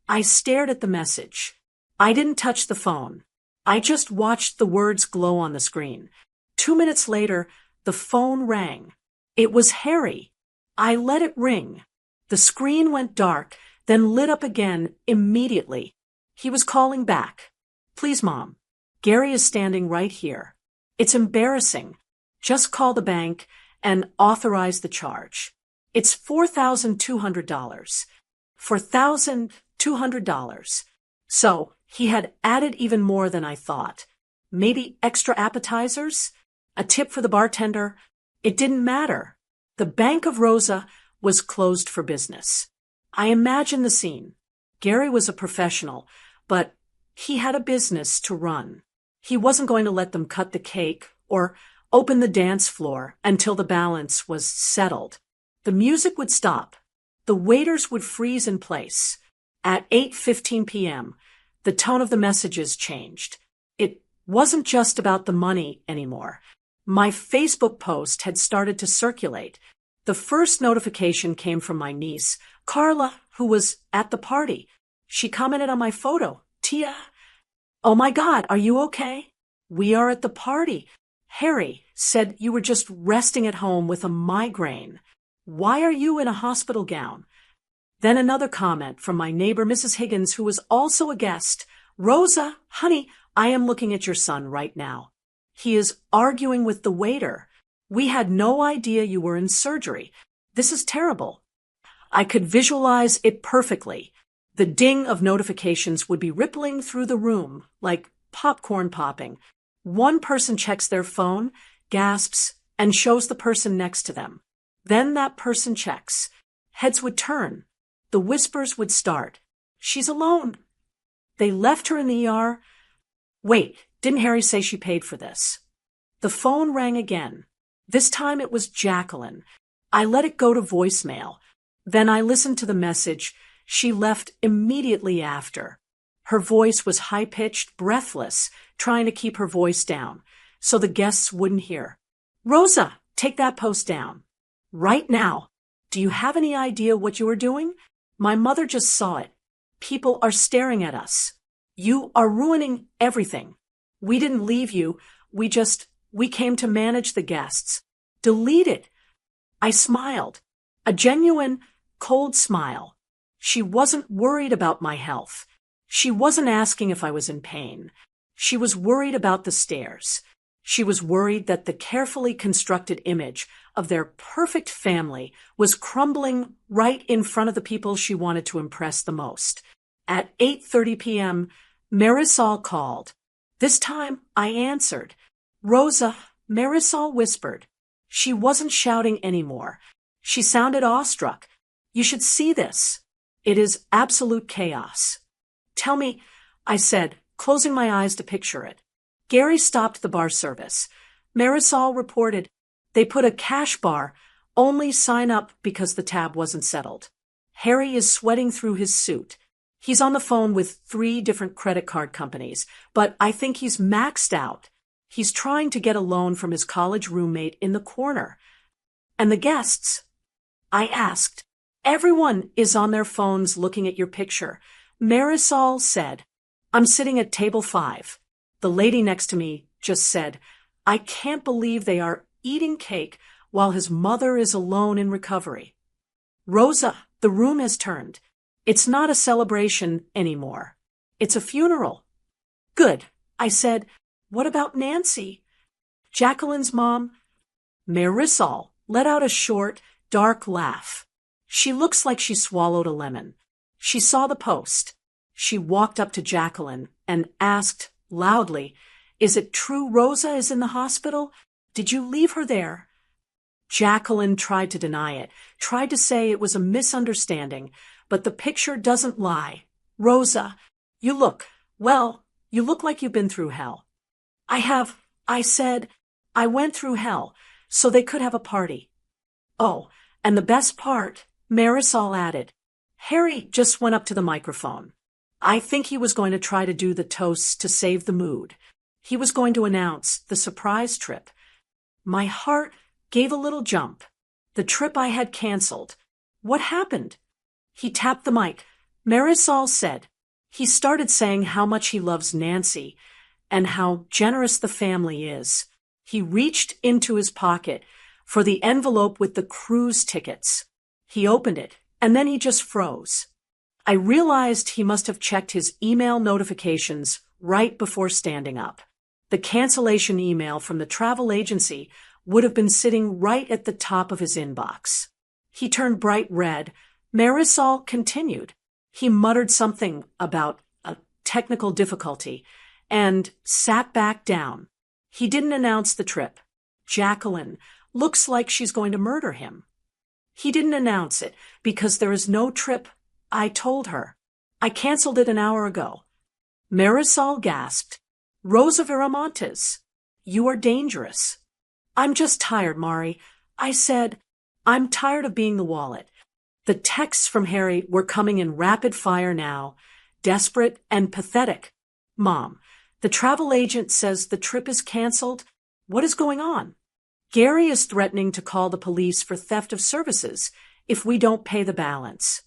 I stared at the message. I didn't touch the phone. I just watched the words glow on the screen. 2 minutes later, the phone rang. It was Harry. I let it ring. The screen went dark, then lit up again immediately. He was calling back. "Please, Mom. Gary is standing right here. It's embarrassing. Just call the bank and authorize the charge. It's $4,200. $4,200. So he had added even more than I thought. Maybe extra appetizers? A tip for the bartender? It didn't matter. The Bank of Rosa was closed for business. I imagined the scene. Gary was a professional, but he had a business to run. He wasn't going to let them cut the cake or open the dance floor until the balance was settled. The music would stop. The waiters would freeze in place. At 8:15 p.m., the tone of the messages changed. It wasn't just about the money anymore. My Facebook post had started to circulate. The first notification came from my niece, Carla, who was at the party. She commented on my photo. "Tia, oh my God, are you okay? We are at the party. Harry said you were just resting at home with a migraine. Why are you in a hospital gown?" Then another comment from my neighbor, Mrs. Higgins, who was also a guest. "Rosa, honey, I am looking at your son right now. He is arguing with the waiter. We had no idea you were in surgery. This is terrible." I could visualize it perfectly. The ding of notifications would be rippling through the room like popcorn popping. One person checks their phone, gasps, and shows the person next to them. Then that person checks. Heads would turn. The whispers would start. "She's alone. They left her in the ER. Wait, didn't Harry say she paid for this?" The phone rang again. This time it was Jacqueline. I let it go to voicemail. Then I listened to the message she left immediately after. Her voice was high-pitched, breathless, trying to keep her voice down so the guests wouldn't hear. "Rosa, take that post down. Right now. Do you have any idea what you are doing? My mother just saw it. People are staring at us. You are ruining everything. We didn't leave you. We came to manage the guests. Delete it." I smiled. A genuine, cold smile. She wasn't worried about my health. She wasn't asking if I was in pain. She was worried about the stairs. She was worried that the carefully constructed image of their perfect family was crumbling right in front of the people she wanted to impress the most. At 8:30 p.m., Marisol called. This time I answered. "Rosa," Marisol whispered. She wasn't shouting anymore. She sounded awestruck. "You should see this. It is absolute chaos." "Tell me," I said, closing my eyes to picture it. Gary stopped the bar service. Marisol reported, "They put a cash bar, only sign up because the tab wasn't settled. Harry is sweating through his suit. He's on the phone with 3 different credit card companies, but I think he's maxed out. He's trying to get a loan from his college roommate in the corner. And the guests?" I asked. "Everyone is on their phones looking at your picture." Marisol said, "I'm sitting at table 5. The lady next to me just said, 'I can't believe they are eating cake while his mother is alone in recovery.' Rosa, the room has turned. It's not a celebration anymore. It's a funeral." "Good," I said. "What about Nancy?" "Jacqueline's mom?" Marisol let out a short, dark laugh. "She looks like she swallowed a lemon. She saw the post. She walked up to Jacqueline and asked loudly, 'Is it true Rosa is in the hospital? Did you leave her there?' Jacqueline tried to deny it, tried to say it was a misunderstanding, but the picture doesn't lie. Rosa, you look like you've been through hell. I said, I went through hell, so they could have a party. Oh, and the best part, Marisol added. Harry just went up to the microphone. I think he was going to try to do the toasts to save the mood. He was going to announce the surprise trip. My heart gave a little jump. The trip I had canceled. What happened? He tapped the mic. Marisol said. He started saying how much he loves Nancy and how generous the family is. He reached into his pocket for the envelope with the cruise tickets. He opened it, and then he just froze. I realized he must have checked his email notifications right before standing up. The cancellation email from the travel agency would have been sitting right at the top of his inbox. He turned bright red. Marisol continued. He muttered something about a technical difficulty and sat back down. He didn't announce the trip. Jacqueline looks like she's going to murder him. He didn't announce it because there is no trip. I told her. I canceled it an hour ago. Marisol gasped. Rosa Viramontes, you are dangerous. I'm just tired, Mari. I said, I'm tired of being the wallet. The texts from Harry were coming in rapid fire now, desperate and pathetic. Mom, the travel agent says the trip is canceled. What is going on? Gary is threatening to call the police for theft of services if we don't pay the balance.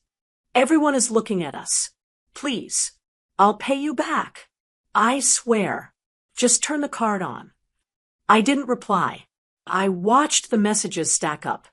Everyone is looking at us. Please, I'll pay you back. I swear. Just turn the card on. I didn't reply. I watched the messages stack up.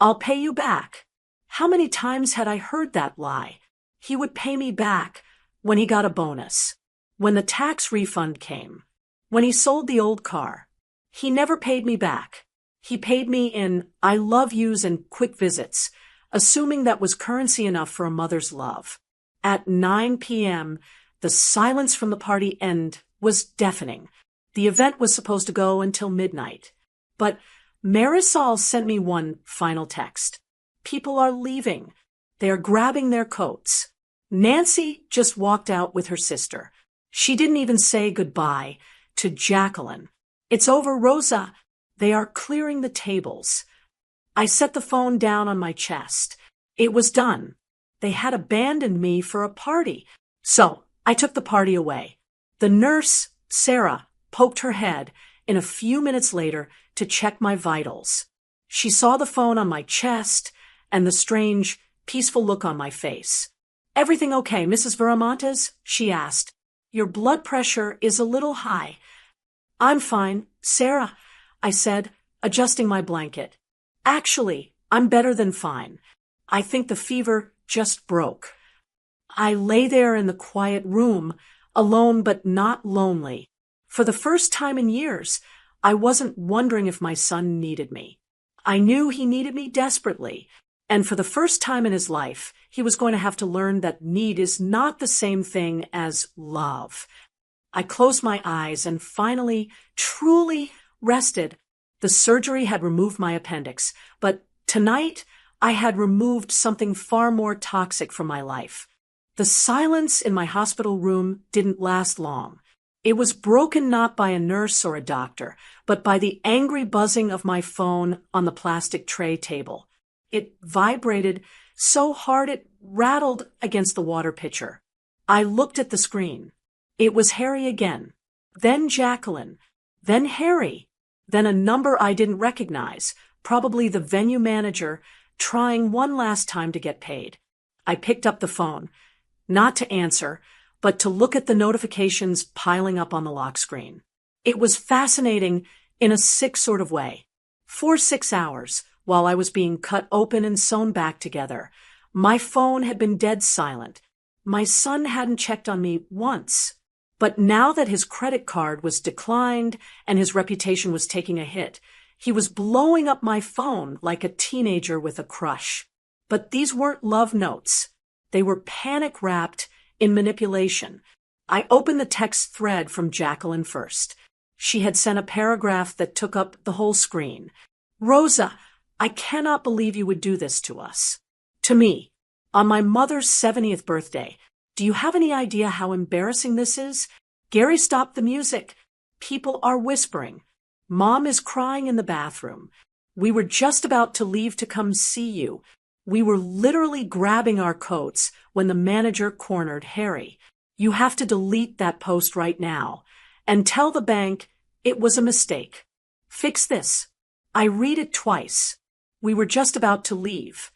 I'll pay you back. How many times had I heard that lie? He would pay me back when he got a bonus, when the tax refund came, when he sold the old car. He never paid me back. He paid me in I love yous and quick visits, assuming that was currency enough for a mother's love. At 9 p.m., the silence from the party end was deafening. The event was supposed to go until midnight. But Marisol sent me one final text. People are leaving. They are grabbing their coats. Nancy just walked out with her sister. She didn't even say goodbye to Jacqueline. It's over, Rosa. They are clearing the tables. I set the phone down on my chest. It was done. They had abandoned me for a party. So I took the party away. The nurse, Sarah, poked her head in a few minutes later to check my vitals. She saw the phone on my chest and the strange, peaceful look on my face. Everything okay, Mrs. Viramontes? She asked. Your blood pressure is a little high. I'm fine, Sarah, I said, adjusting my blanket. Actually, I'm better than fine. I think the fever just broke. I lay there in the quiet room, alone but not lonely. For the first time in years, I wasn't wondering if my son needed me. I knew he needed me desperately, and for the first time in his life, he was going to have to learn that need is not the same thing as love. I closed my eyes and finally, truly rested. The surgery had removed my appendix, but tonight I had removed something far more toxic from my life. The silence in my hospital room didn't last long. It was broken not by a nurse or a doctor, but by the angry buzzing of my phone on the plastic tray table. It vibrated so hard it rattled against the water pitcher. I looked at the screen. It was Harry again, then Jacqueline, then Harry, then a number I didn't recognize, probably the venue manager, trying one last time to get paid. I picked up the phone, not to answer, but to look at the notifications piling up on the lock screen. It was fascinating in a sick sort of way. For 6 hours, while I was being cut open and sewn back together, my phone had been dead silent. My son hadn't checked on me once. But now that his credit card was declined and his reputation was taking a hit, he was blowing up my phone like a teenager with a crush. But these weren't love notes. They were panic-wrapped in manipulation. I opened the text thread from Jacqueline first. She had sent a paragraph that took up the whole screen. Rosa, I cannot believe you would do this to us. To me, on my mother's 70th birthday. Do you have any idea how embarrassing this is? Gary, stop the music. People are whispering. Mom is crying in the bathroom. We were just about to leave to come see you. We were literally grabbing our coats when the manager cornered Harry. You have to delete that post right now and tell the bank it was a mistake. Fix this. I read it twice. We were just about to leave.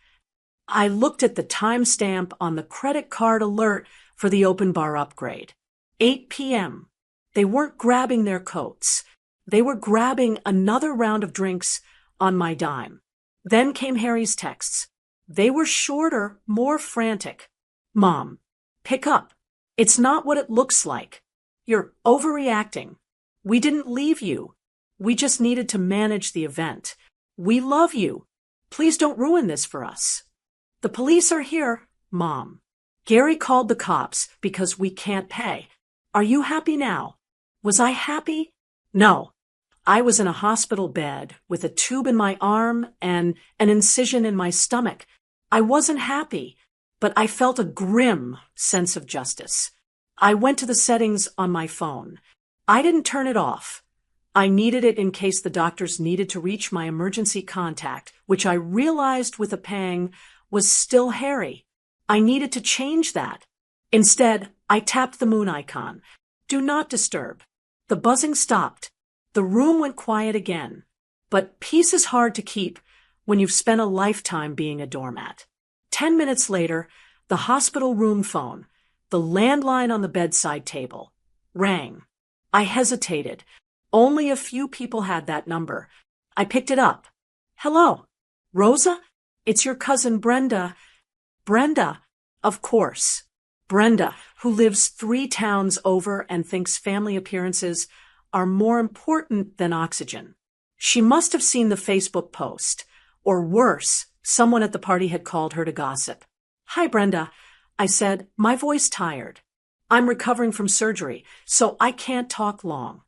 I looked at the timestamp on the credit card alert for the open bar upgrade. 8 p.m. They weren't grabbing their coats. They were grabbing another round of drinks on my dime. Then came Harry's texts. They were shorter, more frantic. Mom, pick up. It's not what it looks like. You're overreacting. We didn't leave you. We just needed to manage the event. We love you. Please don't ruin this for us. The police are here, Mom. Gary called the cops because we can't pay. Are you happy now? Was I happy? No. I was in a hospital bed with a tube in my arm and an incision in my stomach. I wasn't happy, but I felt a grim sense of justice. I went to the settings on my phone. I didn't turn it off. I needed it in case the doctors needed to reach my emergency contact, which I realized with a pang was still Harry. I needed to change that. Instead, I tapped the moon icon. Do not disturb. The buzzing stopped. The room went quiet again. But peace is hard to keep when you've spent a lifetime being a doormat. 10 minutes later, the hospital room phone, the landline on the bedside table, rang. I hesitated. Only a few people had that number. I picked it up. Hello? Rosa? It's your cousin Brenda. Brenda, of course. Brenda, who lives 3 towns over and thinks family appearances are more important than oxygen. She must have seen the Facebook post. Or worse, someone at the party had called her to gossip. Hi, Brenda, I said, my voice tired. I'm recovering from surgery, so I can't talk long.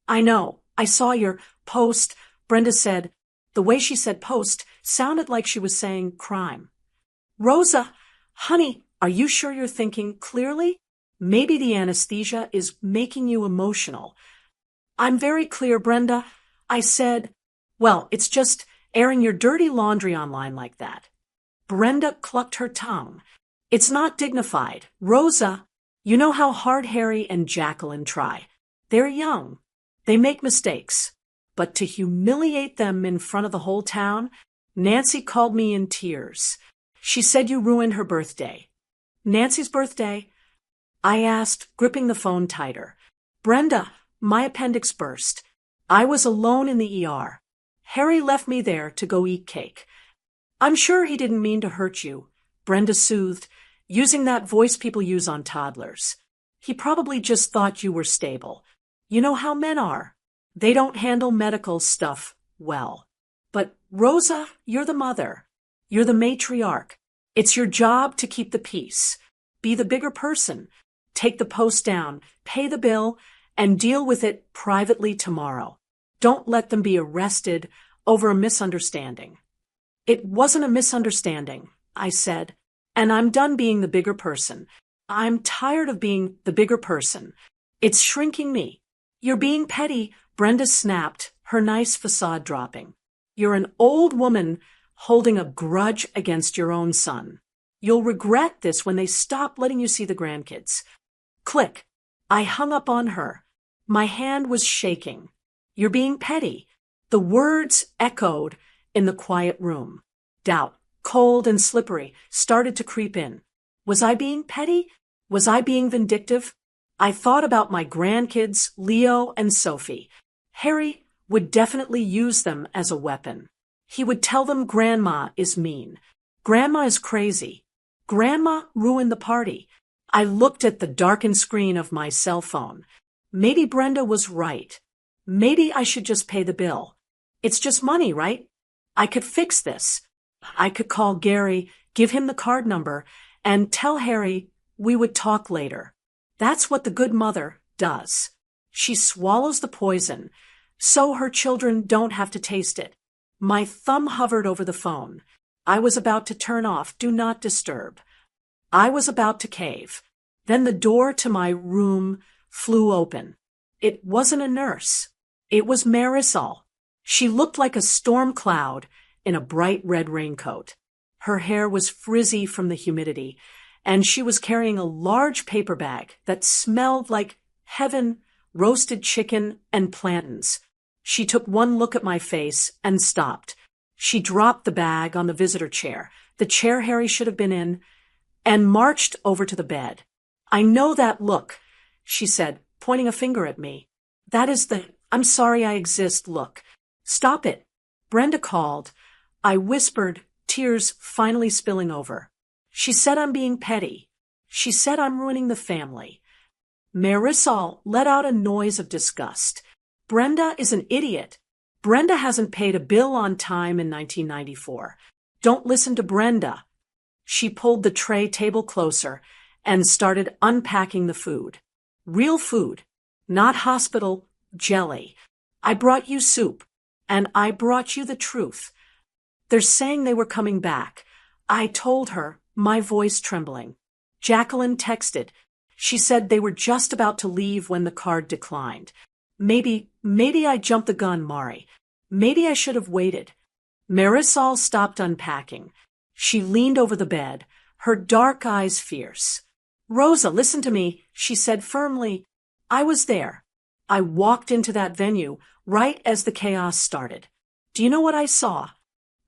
I know, I saw your post, Brenda said. The way she said post sounded like she was saying crime. Rosa, honey, are you sure you're thinking clearly? Maybe the anesthesia is making you emotional. I'm very clear, Brenda. I said, well, it's just airing your dirty laundry online like that. Brenda clucked her tongue. It's not dignified. Rosa, you know how hard Harry and Jacqueline try. They're young. They make mistakes. But to humiliate them in front of the whole town, Nancy called me in tears. She said you ruined her birthday. Nancy's birthday? I asked, gripping the phone tighter. Brenda, my appendix burst. I was alone in the ER. Harry left me there to go eat cake. I'm sure he didn't mean to hurt you, Brenda soothed, using that voice people use on toddlers. He probably just thought you were stable. You know how men are. They don't handle medical stuff well. But Rosa, you're the mother. You're the matriarch. It's your job to keep the peace. Be the bigger person. Take the post down, pay the bill, and deal with it privately tomorrow. Don't let them be arrested over a misunderstanding. It wasn't a misunderstanding, I said, and I'm done being the bigger person. I'm tired of being the bigger person. It's shrinking me. You're being petty, Brenda snapped, her nice facade dropping. You're an old woman holding a grudge against your own son. You'll regret this when they stop letting you see the grandkids. Click. I hung up on her. My hand was shaking. You're being petty. The words echoed in the quiet room. Doubt, cold and slippery, started to creep in. Was I being petty? Was I being vindictive? I thought about my grandkids, Leo and Sophie. Harry would definitely use them as a weapon. He would tell them Grandma is mean. Grandma is crazy. Grandma ruined the party. I looked at the darkened screen of my cell phone. Maybe Brenda was right. Maybe I should just pay the bill. It's just money, right? I could fix this. I could call Gary, give him the card number, and tell Harry we would talk later. That's what the good mother does. She swallows the poison, so her children don't have to taste it. My thumb hovered over the phone. I was about to turn off Do Not Disturb. I was about to cave. Then the door to my room flew open. It wasn't a nurse. It was Marisol. She looked like a storm cloud in a bright red raincoat. Her hair was frizzy from the humidity, and she was carrying a large paper bag that smelled like heaven, roasted chicken, and plantains. She took one look at my face and stopped. She dropped the bag on the visitor chair, the chair Harry should have been in, and marched over to the bed. "I know that look," she said, pointing a finger at me. "That is the I'm sorry I exist look. Stop it." Brenda called. I whispered, tears finally spilling over. "She said I'm being petty. She said I'm ruining the family." Marisol let out a noise of disgust. "Brenda is an idiot. Brenda hasn't paid a bill on time in 1994. Don't listen to Brenda." She pulled the tray table closer and started unpacking the food. Real food, not hospital jelly. "I brought you soup, and I brought you the truth. They're saying they were coming back." I told her, my voice trembling. Jacqueline texted. She said they were just about to leave when the card declined. Maybe I jumped the gun, Mari. Maybe I should have waited. Marisol stopped unpacking. She leaned over the bed, her dark eyes fierce. "Rosa, listen to me," she said firmly. "I was there. I walked into that venue right as the chaos started. Do you know what I saw?"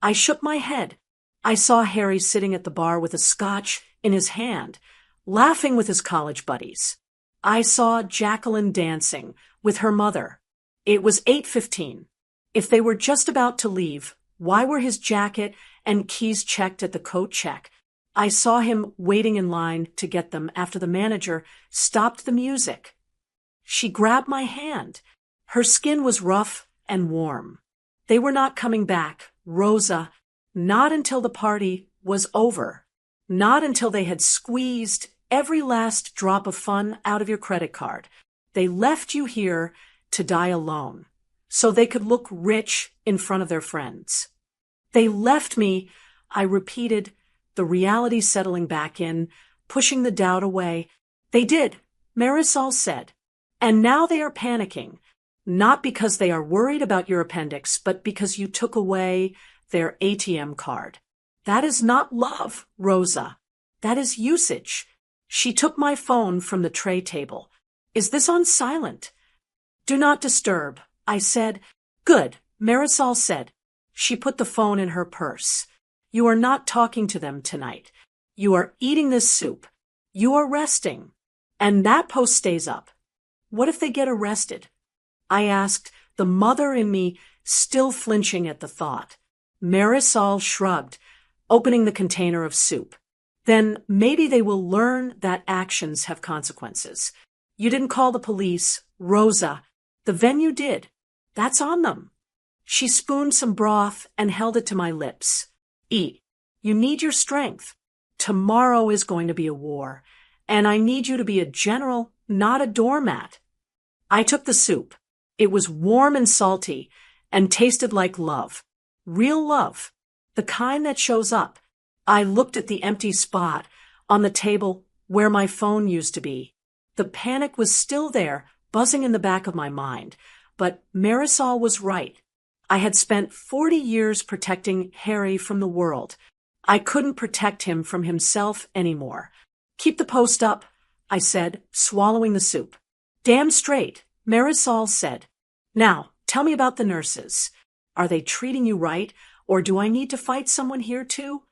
I shook my head. I saw Harry sitting at the bar with a scotch in his hand, laughing with his college buddies. I saw Jacqueline dancing with her mother. It was 8:15. If they were just about to leave, why were his jacket and keys checked at the coat check? I saw him waiting in line to get them after the manager stopped the music. She grabbed my hand. Her skin was rough and warm. They were not coming back, Rosa, not until the party was over. Not until they had squeezed every last drop of fun out of your credit card. They left you here to die alone, so they could look rich in front of their friends. They left me, I repeated, the reality settling back in, pushing the doubt away. They did, Marisol said. And now they are panicking, not because they are worried about your appendix, but because you took away their ATM card. That is not love, Rosa. That is usage. She took my phone from the tray table. "Is this on silent?" "Do not disturb," I said. "Good," Marisol said. She put the phone in her purse. "You are not talking to them tonight. You are eating this soup. You are resting. And that post stays up. What if they get arrested?" I asked, the mother in me still flinching at the thought. Marisol shrugged, opening the container of soup. "Then maybe they will learn that actions have consequences. You didn't call the police, Rosa. The venue did. That's on them." She spooned some broth and held it to my lips. "Eat. You need your strength. Tomorrow is going to be a war, and I need you to be a general, not a doormat." I took the soup. It was warm and salty and tasted like love. Real love. The kind that shows up. I looked at the empty spot on the table where my phone used to be. The panic was still there, buzzing in the back of my mind. But Marisol was right. I had spent 40 years protecting Harry from the world. I couldn't protect him from himself anymore. "Keep the post up," I said, swallowing the soup. "Damn straight," Marisol said. "Now, tell me about the nurses. Are they treating you right, or do I need to fight someone here too?"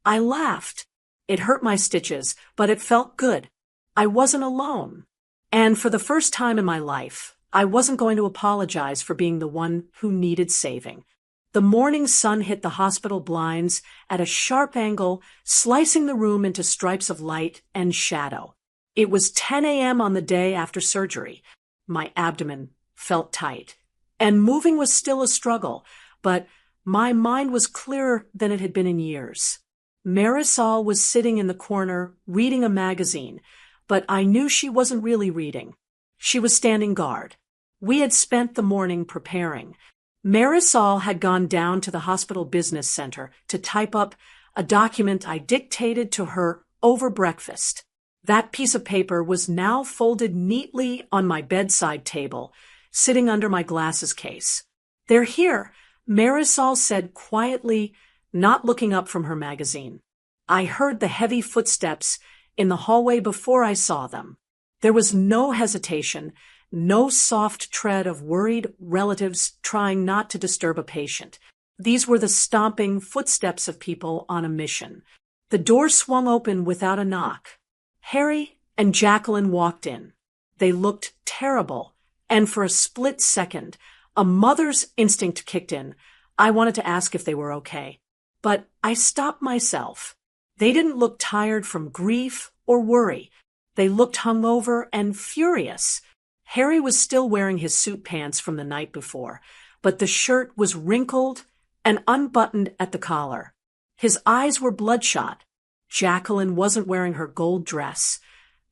I laughed. It hurt my stitches, but it felt good. I wasn't alone. And for the first time in my life, I wasn't going to apologize for being the one who needed saving. The morning sun hit the hospital blinds at a sharp angle, slicing the room into stripes of light and shadow. It was 10 a.m. on the day after surgery. My abdomen felt tight, and moving was still a struggle, but my mind was clearer than it had been in years. Marisol was sitting in the corner, reading a magazine, but I knew she wasn't really reading. She was standing guard. We had spent the morning preparing. Marisol had gone down to the hospital business center to type up a document I dictated to her over breakfast. That piece of paper was now folded neatly on my bedside table, sitting under my glasses case. "They're here," Marisol said quietly, not looking up from her magazine. I heard the heavy footsteps in the hallway before I saw them. There was no hesitation, no soft tread of worried relatives trying not to disturb a patient. These were the stomping footsteps of people on a mission. The door swung open without a knock. Harry and Jacqueline walked in. They looked terrible, and for a split second, a mother's instinct kicked in. I wanted to ask if they were okay, but I stopped myself. They didn't look tired from grief or worry. They looked hungover and furious. Harry was still wearing his suit pants from the night before, but the shirt was wrinkled and unbuttoned at the collar. His eyes were bloodshot. Jacqueline wasn't wearing her gold dress,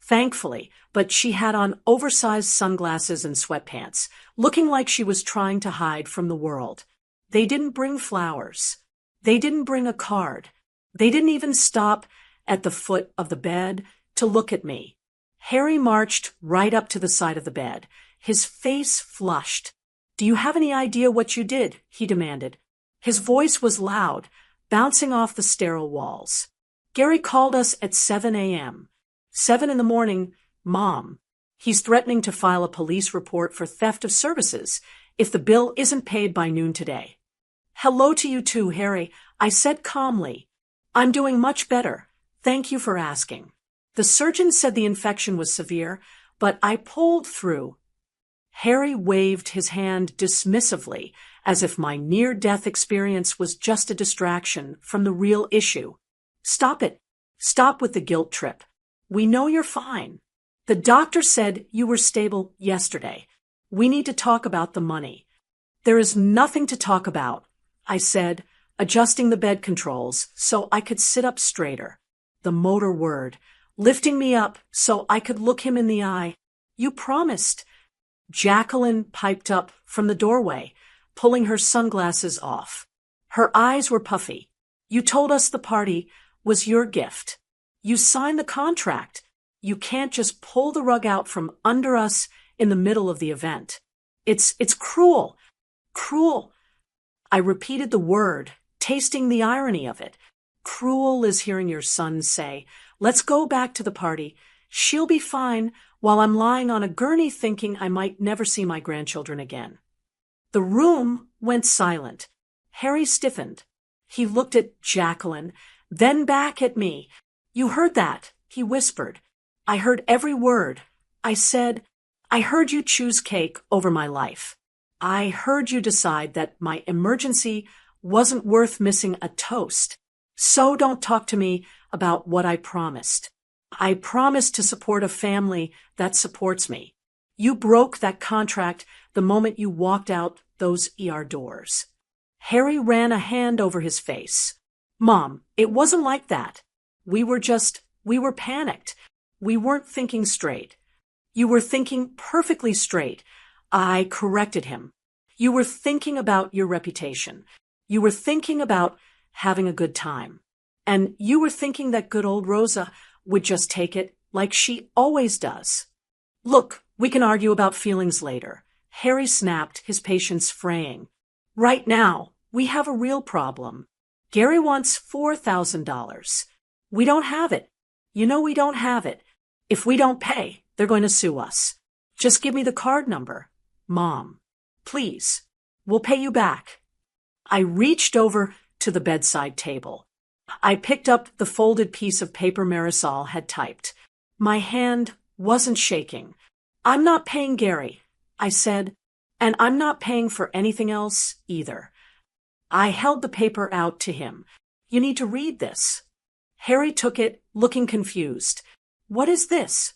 thankfully, but she had on oversized sunglasses and sweatpants, looking like she was trying to hide from the world. They didn't bring flowers. They didn't bring a card. They didn't even stop at the foot of the bed to look at me. Harry marched right up to the side of the bed, his face flushed. "Do you have any idea what you did?" he demanded. His voice was loud, bouncing off the sterile walls. "Gary called us at 7 a.m. 7 in the morning, Mom. He's threatening to file a police report for theft of services if the bill isn't paid by noon today." "Hello to you too, Harry," I said calmly. "I'm doing much better. Thank you for asking. The surgeon said the infection was severe, but I pulled through." Harry waved his hand dismissively, as if my near-death experience was just a distraction from the real issue. "Stop it. Stop with the guilt trip. We know you're fine. The doctor said you were stable yesterday. We need to talk about the money." "There is nothing to talk about," I said, adjusting the bed controls so I could sit up straighter. The motor whirred, lifting me up so I could look him in the eye. "You promised." Jacqueline piped up from the doorway, pulling her sunglasses off. Her eyes were puffy. "You told us the party was your gift. You signed the contract. You can't just pull the rug out from under us in the middle of the event. It's cruel. Cruel." I repeated the word, tasting the irony of it. Cruel is hearing your son say, "Let's go back to the party. She'll be fine," while I'm lying on a gurney thinking I might never see my grandchildren again. The room went silent. Harry stiffened. He looked at Jacqueline, then back at me. "You heard that," he whispered. I heard every word. I said, "I heard you choose cake over my life. I heard you decide that my emergency wasn't worth missing a toast. So don't talk to me about what I promised. I promised to support a family that supports me. You broke that contract the moment you walked out those ER doors." Harry ran a hand over his face. "Mom, it wasn't like that. We were panicked. We weren't thinking straight." "You were thinking perfectly straight," I corrected him. "You were thinking about your reputation. You were thinking about having a good time. And you were thinking that good old Rosa would just take it like she always does." "Look, we can argue about feelings later," Harry snapped, his patience fraying. "Right now, we have a real problem. Gary wants $4,000. We don't have it. You know we don't have it. If we don't pay, they're going to sue us. Just give me the card number. Mom, please, we'll pay you back." I reached over to the bedside table. I picked up the folded piece of paper Marisol had typed. My hand wasn't shaking. "I'm not paying Gary," I said, "and I'm not paying for anything else either." I held the paper out to him. "You need to read this." Harry took it, looking confused. "What is this?"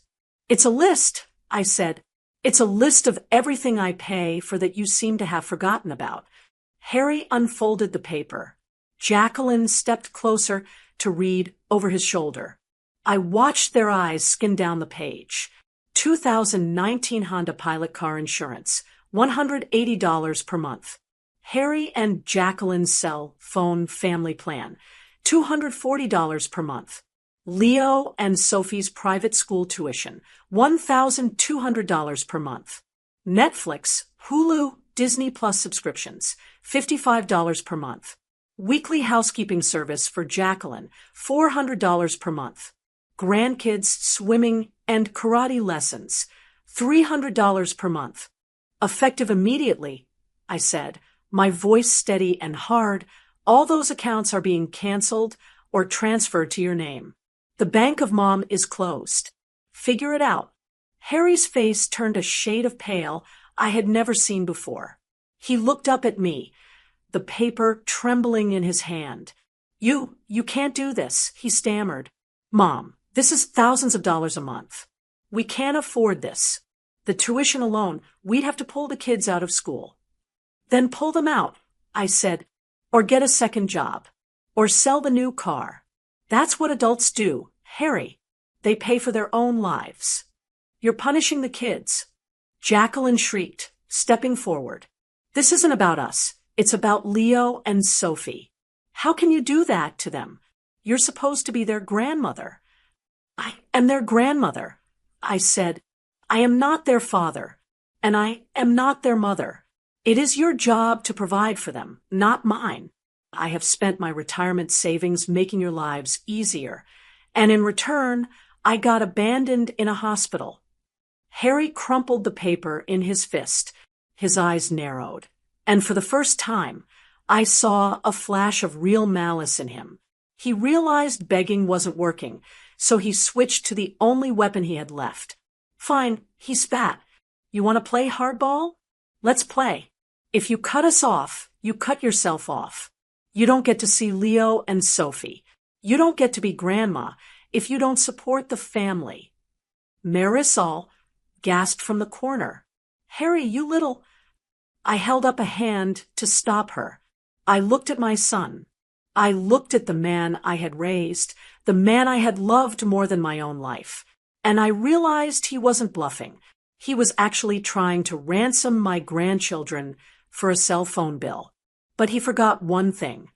"It's a list," I said. "It's a list of everything I pay for that you seem to have forgotten about." Harry unfolded the paper. Jacqueline stepped closer to read over his shoulder. I watched their eyes skim down the page. 2019 Honda Pilot car insurance, $180 per month. Harry and Jacqueline's cell phone family plan, $240 per month. Leo and Sophie's private school tuition, $1,200 per month. Netflix, Hulu, Disney Plus subscriptions, $55 per month. Weekly housekeeping service for Jacqueline, $400 per month. Grandkids, swimming, and karate lessons, $300 per month. Effective immediately, I said, my voice steady and hard. All those accounts are being canceled or transferred to your name. The bank of Mom is closed. Figure it out. Harry's face turned a shade of pale I had never seen before. He looked up at me, the paper trembling in his hand. You can't do this, he stammered. Mom, this is thousands of dollars a month. We can't afford this. The tuition alone, we'd have to pull the kids out of school. Then pull them out, I said, or get a second job, or sell the new car. That's what adults do, Harry. They pay for their own lives. You're punishing the kids. Jacqueline shrieked, stepping forward. This isn't about us. It's about Leo and Sophie. How can you do that to them? You're supposed to be their grandmother. I am their grandmother, I said. I am not their father, and I am not their mother. It is your job to provide for them, not mine. I have spent my retirement savings making your lives easier, and in return, I got abandoned in a hospital. Harry crumpled the paper in his fist. His eyes narrowed, and for the first time, I saw a flash of real malice in him. He realized begging wasn't working, so he switched to the only weapon he had left. Fine, he spat. You want to play hardball? Let's play. If you cut us off, you cut yourself off. You don't get to see Leo and Sophie. You don't get to be grandma if you don't support the family. Marisol gasped from the corner. Harry, you little... I held up a hand to stop her. I looked at my son. I looked at the man I had raised, the man I had loved more than my own life. And I realized he wasn't bluffing. He was actually trying to ransom my grandchildren for a cell phone bill. But he forgot one thing.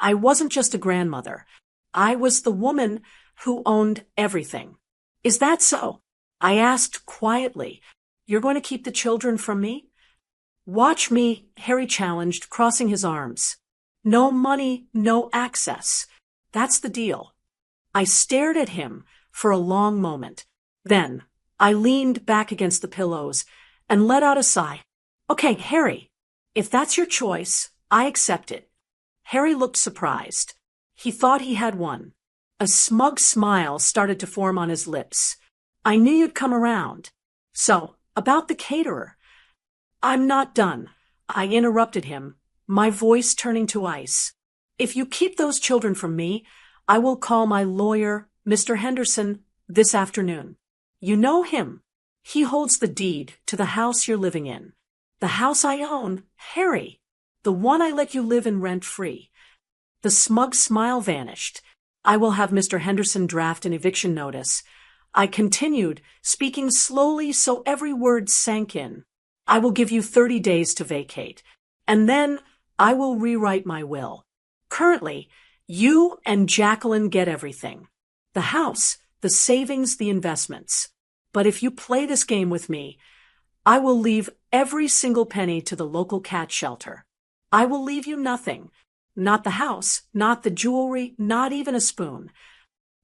I wasn't just a grandmother. I was the woman who owned everything. Is that so? I asked quietly. You're going to keep the children from me? Watch me, Harry challenged, crossing his arms. No money, no access. That's the deal. I stared at him for a long moment. Then I leaned back against the pillows and let out a sigh. Okay, Harry, if that's your choice, I accept it. Harry looked surprised. He thought he had won. A smug smile started to form on his lips. I knew you'd come around. So, about the caterer. I'm not done. I interrupted him, my voice turning to ice. If you keep those children from me, I will call my lawyer, Mr. Henderson, this afternoon. You know him. He holds the deed to the house you're living in. The house I own, Harry. The one I let you live in rent-free. The smug smile vanished. I will have Mr. Henderson draft an eviction notice. I continued, speaking slowly so every word sank in. I will give you 30 days to vacate, and then I will rewrite my will. Currently, you and Jacqueline get everything. The house, the savings, the investments. But if you play this game with me, I will leave every single penny to the local cat shelter. I will leave you nothing. Not the house, not the jewelry, not even a spoon.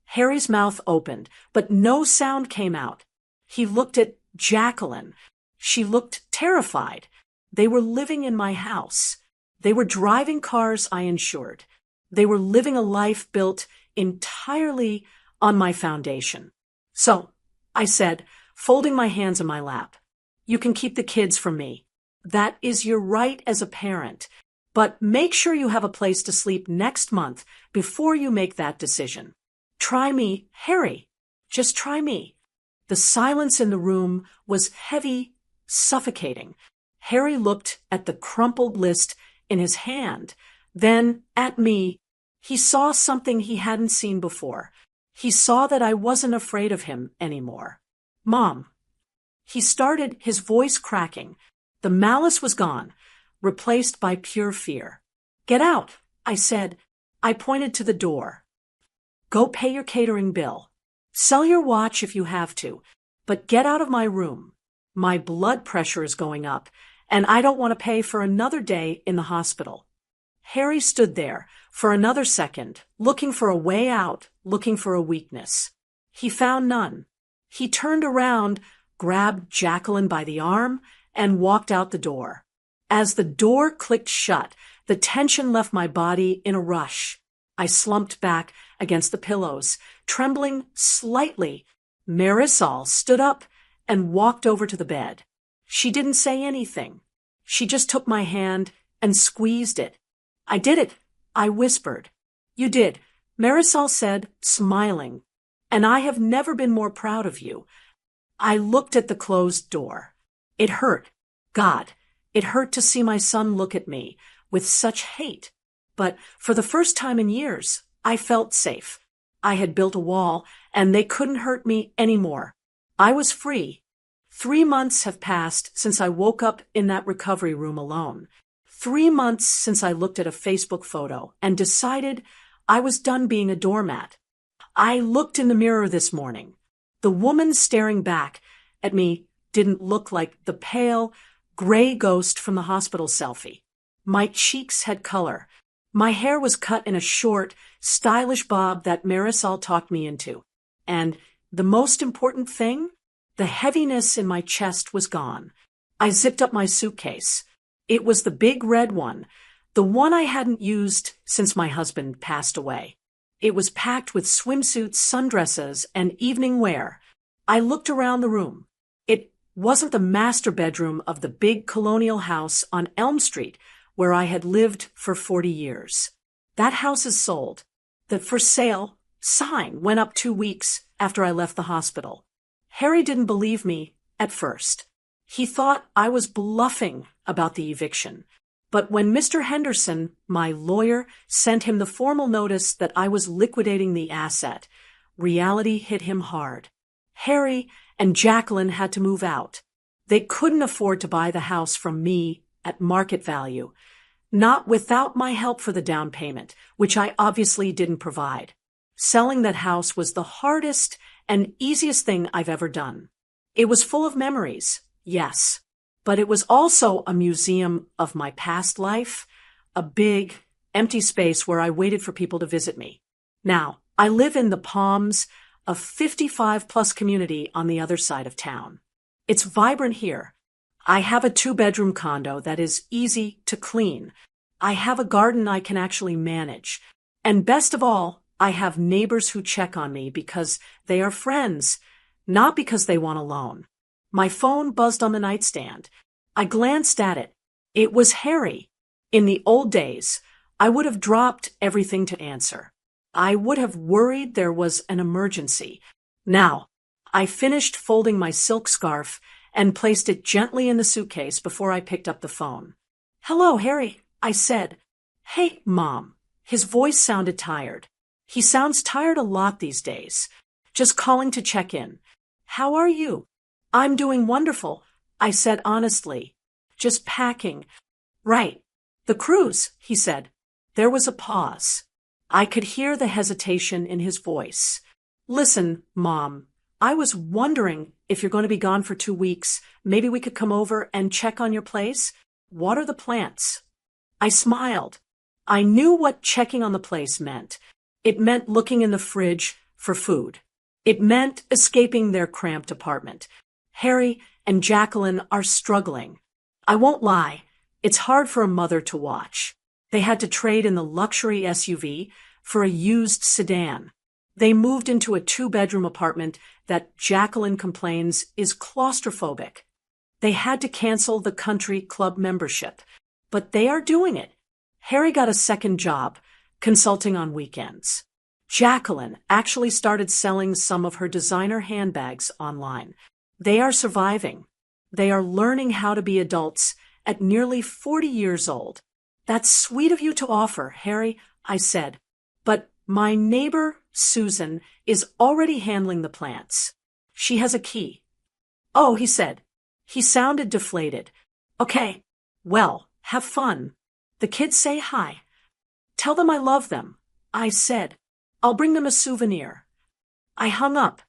Harry's mouth opened, but no sound came out. He looked at Jacqueline. She looked terrified. They were living in my house. They were driving cars I insured. They were living a life built entirely on my foundation. So, I said, folding my hands in my lap, you can keep the kids from me. That is your right as a parent. But make sure you have a place to sleep next month before you make that decision. Try me, Harry. Just try me. The silence in the room was heavy, suffocating. Harry looked at the crumpled list in his hand, then at me. He saw something he hadn't seen before. He saw that I wasn't afraid of him anymore. Mom. He started, his voice cracking. The malice was gone. replaced by pure fear. Get out, I said. I pointed to the door. Go pay your catering bill. Sell your watch if you have to, but get out of my room. My blood pressure is going up, and I don't want to pay for another day in the hospital. Harry stood there for another second, looking for a way out, looking for a weakness. He found none. He turned around, grabbed Jacqueline by the arm, and walked out the door. As the door clicked shut, the tension left my body in a rush. I slumped back against the pillows, trembling slightly. Marisol stood up and walked over to the bed. She didn't say anything. She just took my hand and squeezed it. I did it, I whispered. You did, Marisol said, smiling. And I have never been more proud of you. I looked at the closed door. It hurt. God, it hurt to see my son look at me with such hate. But for the first time in years, I felt safe. I had built a wall, and they couldn't hurt me anymore. I was free. 3 months have passed since I woke up in that recovery room alone. 3 months since I looked at a Facebook photo and decided I was done being a doormat. I looked in the mirror this morning. The woman staring back at me didn't look like the pale, gray ghost from the hospital selfie. My cheeks had color. My hair was cut in a short, stylish bob that Marisol talked me into. And the most important thing? The heaviness in my chest was gone. I zipped up my suitcase. It was the big red one, the one I hadn't used since my husband passed away. It was packed with swimsuits, sundresses, and evening wear. I looked around the room. It wasn't the master bedroom of the big colonial house on Elm Street, where I had lived for 40 years. That house is sold. The for sale sign went up 2 weeks after I left the hospital. Harry didn't believe me at first. He thought I was bluffing about the eviction. But when Mr. Henderson, my lawyer, sent him the formal notice that I was liquidating the asset, reality hit him hard. Harry and Jacqueline had to move out. They couldn't afford to buy the house from me at market value, not without my help for the down payment, which I obviously didn't provide. Selling that house was the hardest and easiest thing I've ever done. It was full of memories, yes, but it was also a museum of my past life, a big, empty space where I waited for people to visit me. Now, I live in the Palms, a 55-plus community on the other side of town. It's vibrant here. I have a 2-bedroom condo that is easy to clean. I have a garden I can actually manage. And best of all, I have neighbors who check on me because they are friends, not because they want a loan. My phone buzzed on the nightstand. I glanced at it. It was Harry. In the old days, I would have dropped everything to answer. I would have worried there was an emergency. Now, I finished folding my silk scarf and placed it gently in the suitcase before I picked up the phone. "Hello, Harry," I said. "Hey, Mom." His voice sounded tired. He sounds tired a lot these days. "Just calling to check in. How are you?" "I'm doing wonderful," I said honestly. "Just packing." "Right. The cruise," he said. There was a pause. I could hear the hesitation in his voice. "Listen, Mom, I was wondering if you're going to be gone for 2 weeks, maybe we could come over and check on your place, water the plants." I smiled. I knew what checking on the place meant. It meant looking in the fridge for food. It meant escaping their cramped apartment. Harry and Jacqueline are struggling. I won't lie, it's hard for a mother to watch. They had to trade in the luxury SUV for a used sedan. They moved into a 2-bedroom apartment that Jacqueline complains is claustrophobic. They had to cancel the country club membership, but they are doing it. Harry got a second job, consulting on weekends. Jacqueline actually started selling some of her designer handbags online. They are surviving. They are learning how to be adults at nearly 40 years old. "That's sweet of you to offer, Harry," I said. "But my neighbor, Susan, is already handling the plants. She has a key." "Oh," he said. He sounded deflated. "Okay. Well, Have fun. The kids say hi. Tell them I love them. I said, I'll bring them a souvenir. I hung up.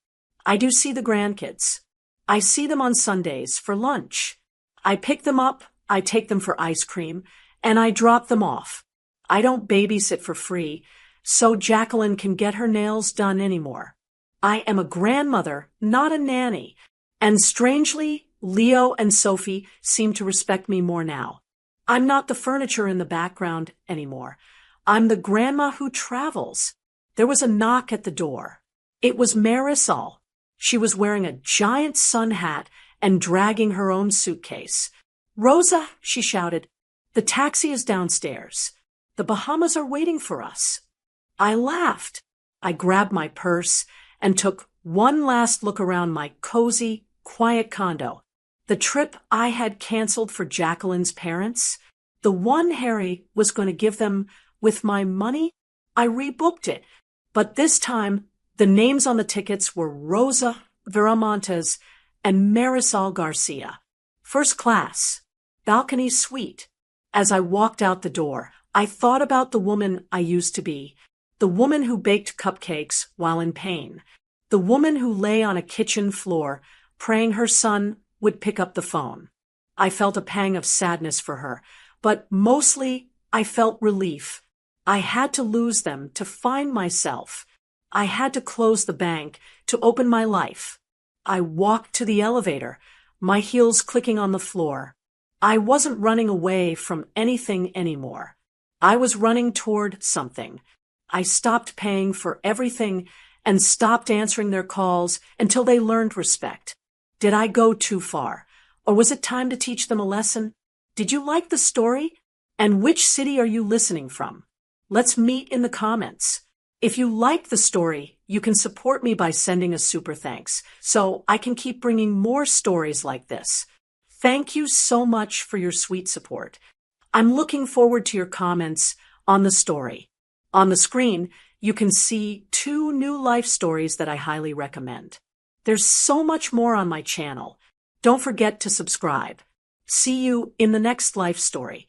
I do see the grandkids. I see them on Sundays for lunch. I pick them up, I take them for ice cream, and I drop them off. I don't babysit for free, so Jacqueline can get her nails done anymore. I am a grandmother, not a nanny. And strangely, Leo and Sophie seem to respect me more now. I'm not the furniture in the background anymore. I'm the grandma who travels. There was a knock at the door. It was Marisol. She was wearing a giant sun hat and dragging her own suitcase. Rosa, she shouted, the taxi is downstairs. The Bahamas are waiting for us. I laughed. I grabbed my purse and took one last look around my cozy, quiet condo. The trip I had canceled for Jacqueline's parents, the one Harry was going to give them with my money, I rebooked it. But this time, the names on the tickets were Rosa Viramontes and Marisol Garcia. First class, balcony suite. As I walked out the door, I thought about the woman I used to be, the woman who baked cupcakes while in pain, the woman who lay on a kitchen floor praying her son would pick up the phone. I felt a pang of sadness for her, but mostly I felt relief. I had to lose them to find myself. I had to close the bank to open my life. I walked to the elevator, my heels clicking on the floor. I wasn't running away from anything anymore. I was running toward something. I stopped paying for everything and stopped answering their calls until they learned respect. Did I go too far? Or was it time to teach them a lesson? Did you like the story? And which city are you listening from? Let's meet in the comments. If you like the story, you can support me by sending a super thanks, so I can keep bringing more stories like this. Thank you so much for your sweet support. I'm looking forward to your comments on the story. On the screen, you can see 2 new life stories that I highly recommend. There's so much more on my channel. Don't forget to subscribe. See you in the next life story.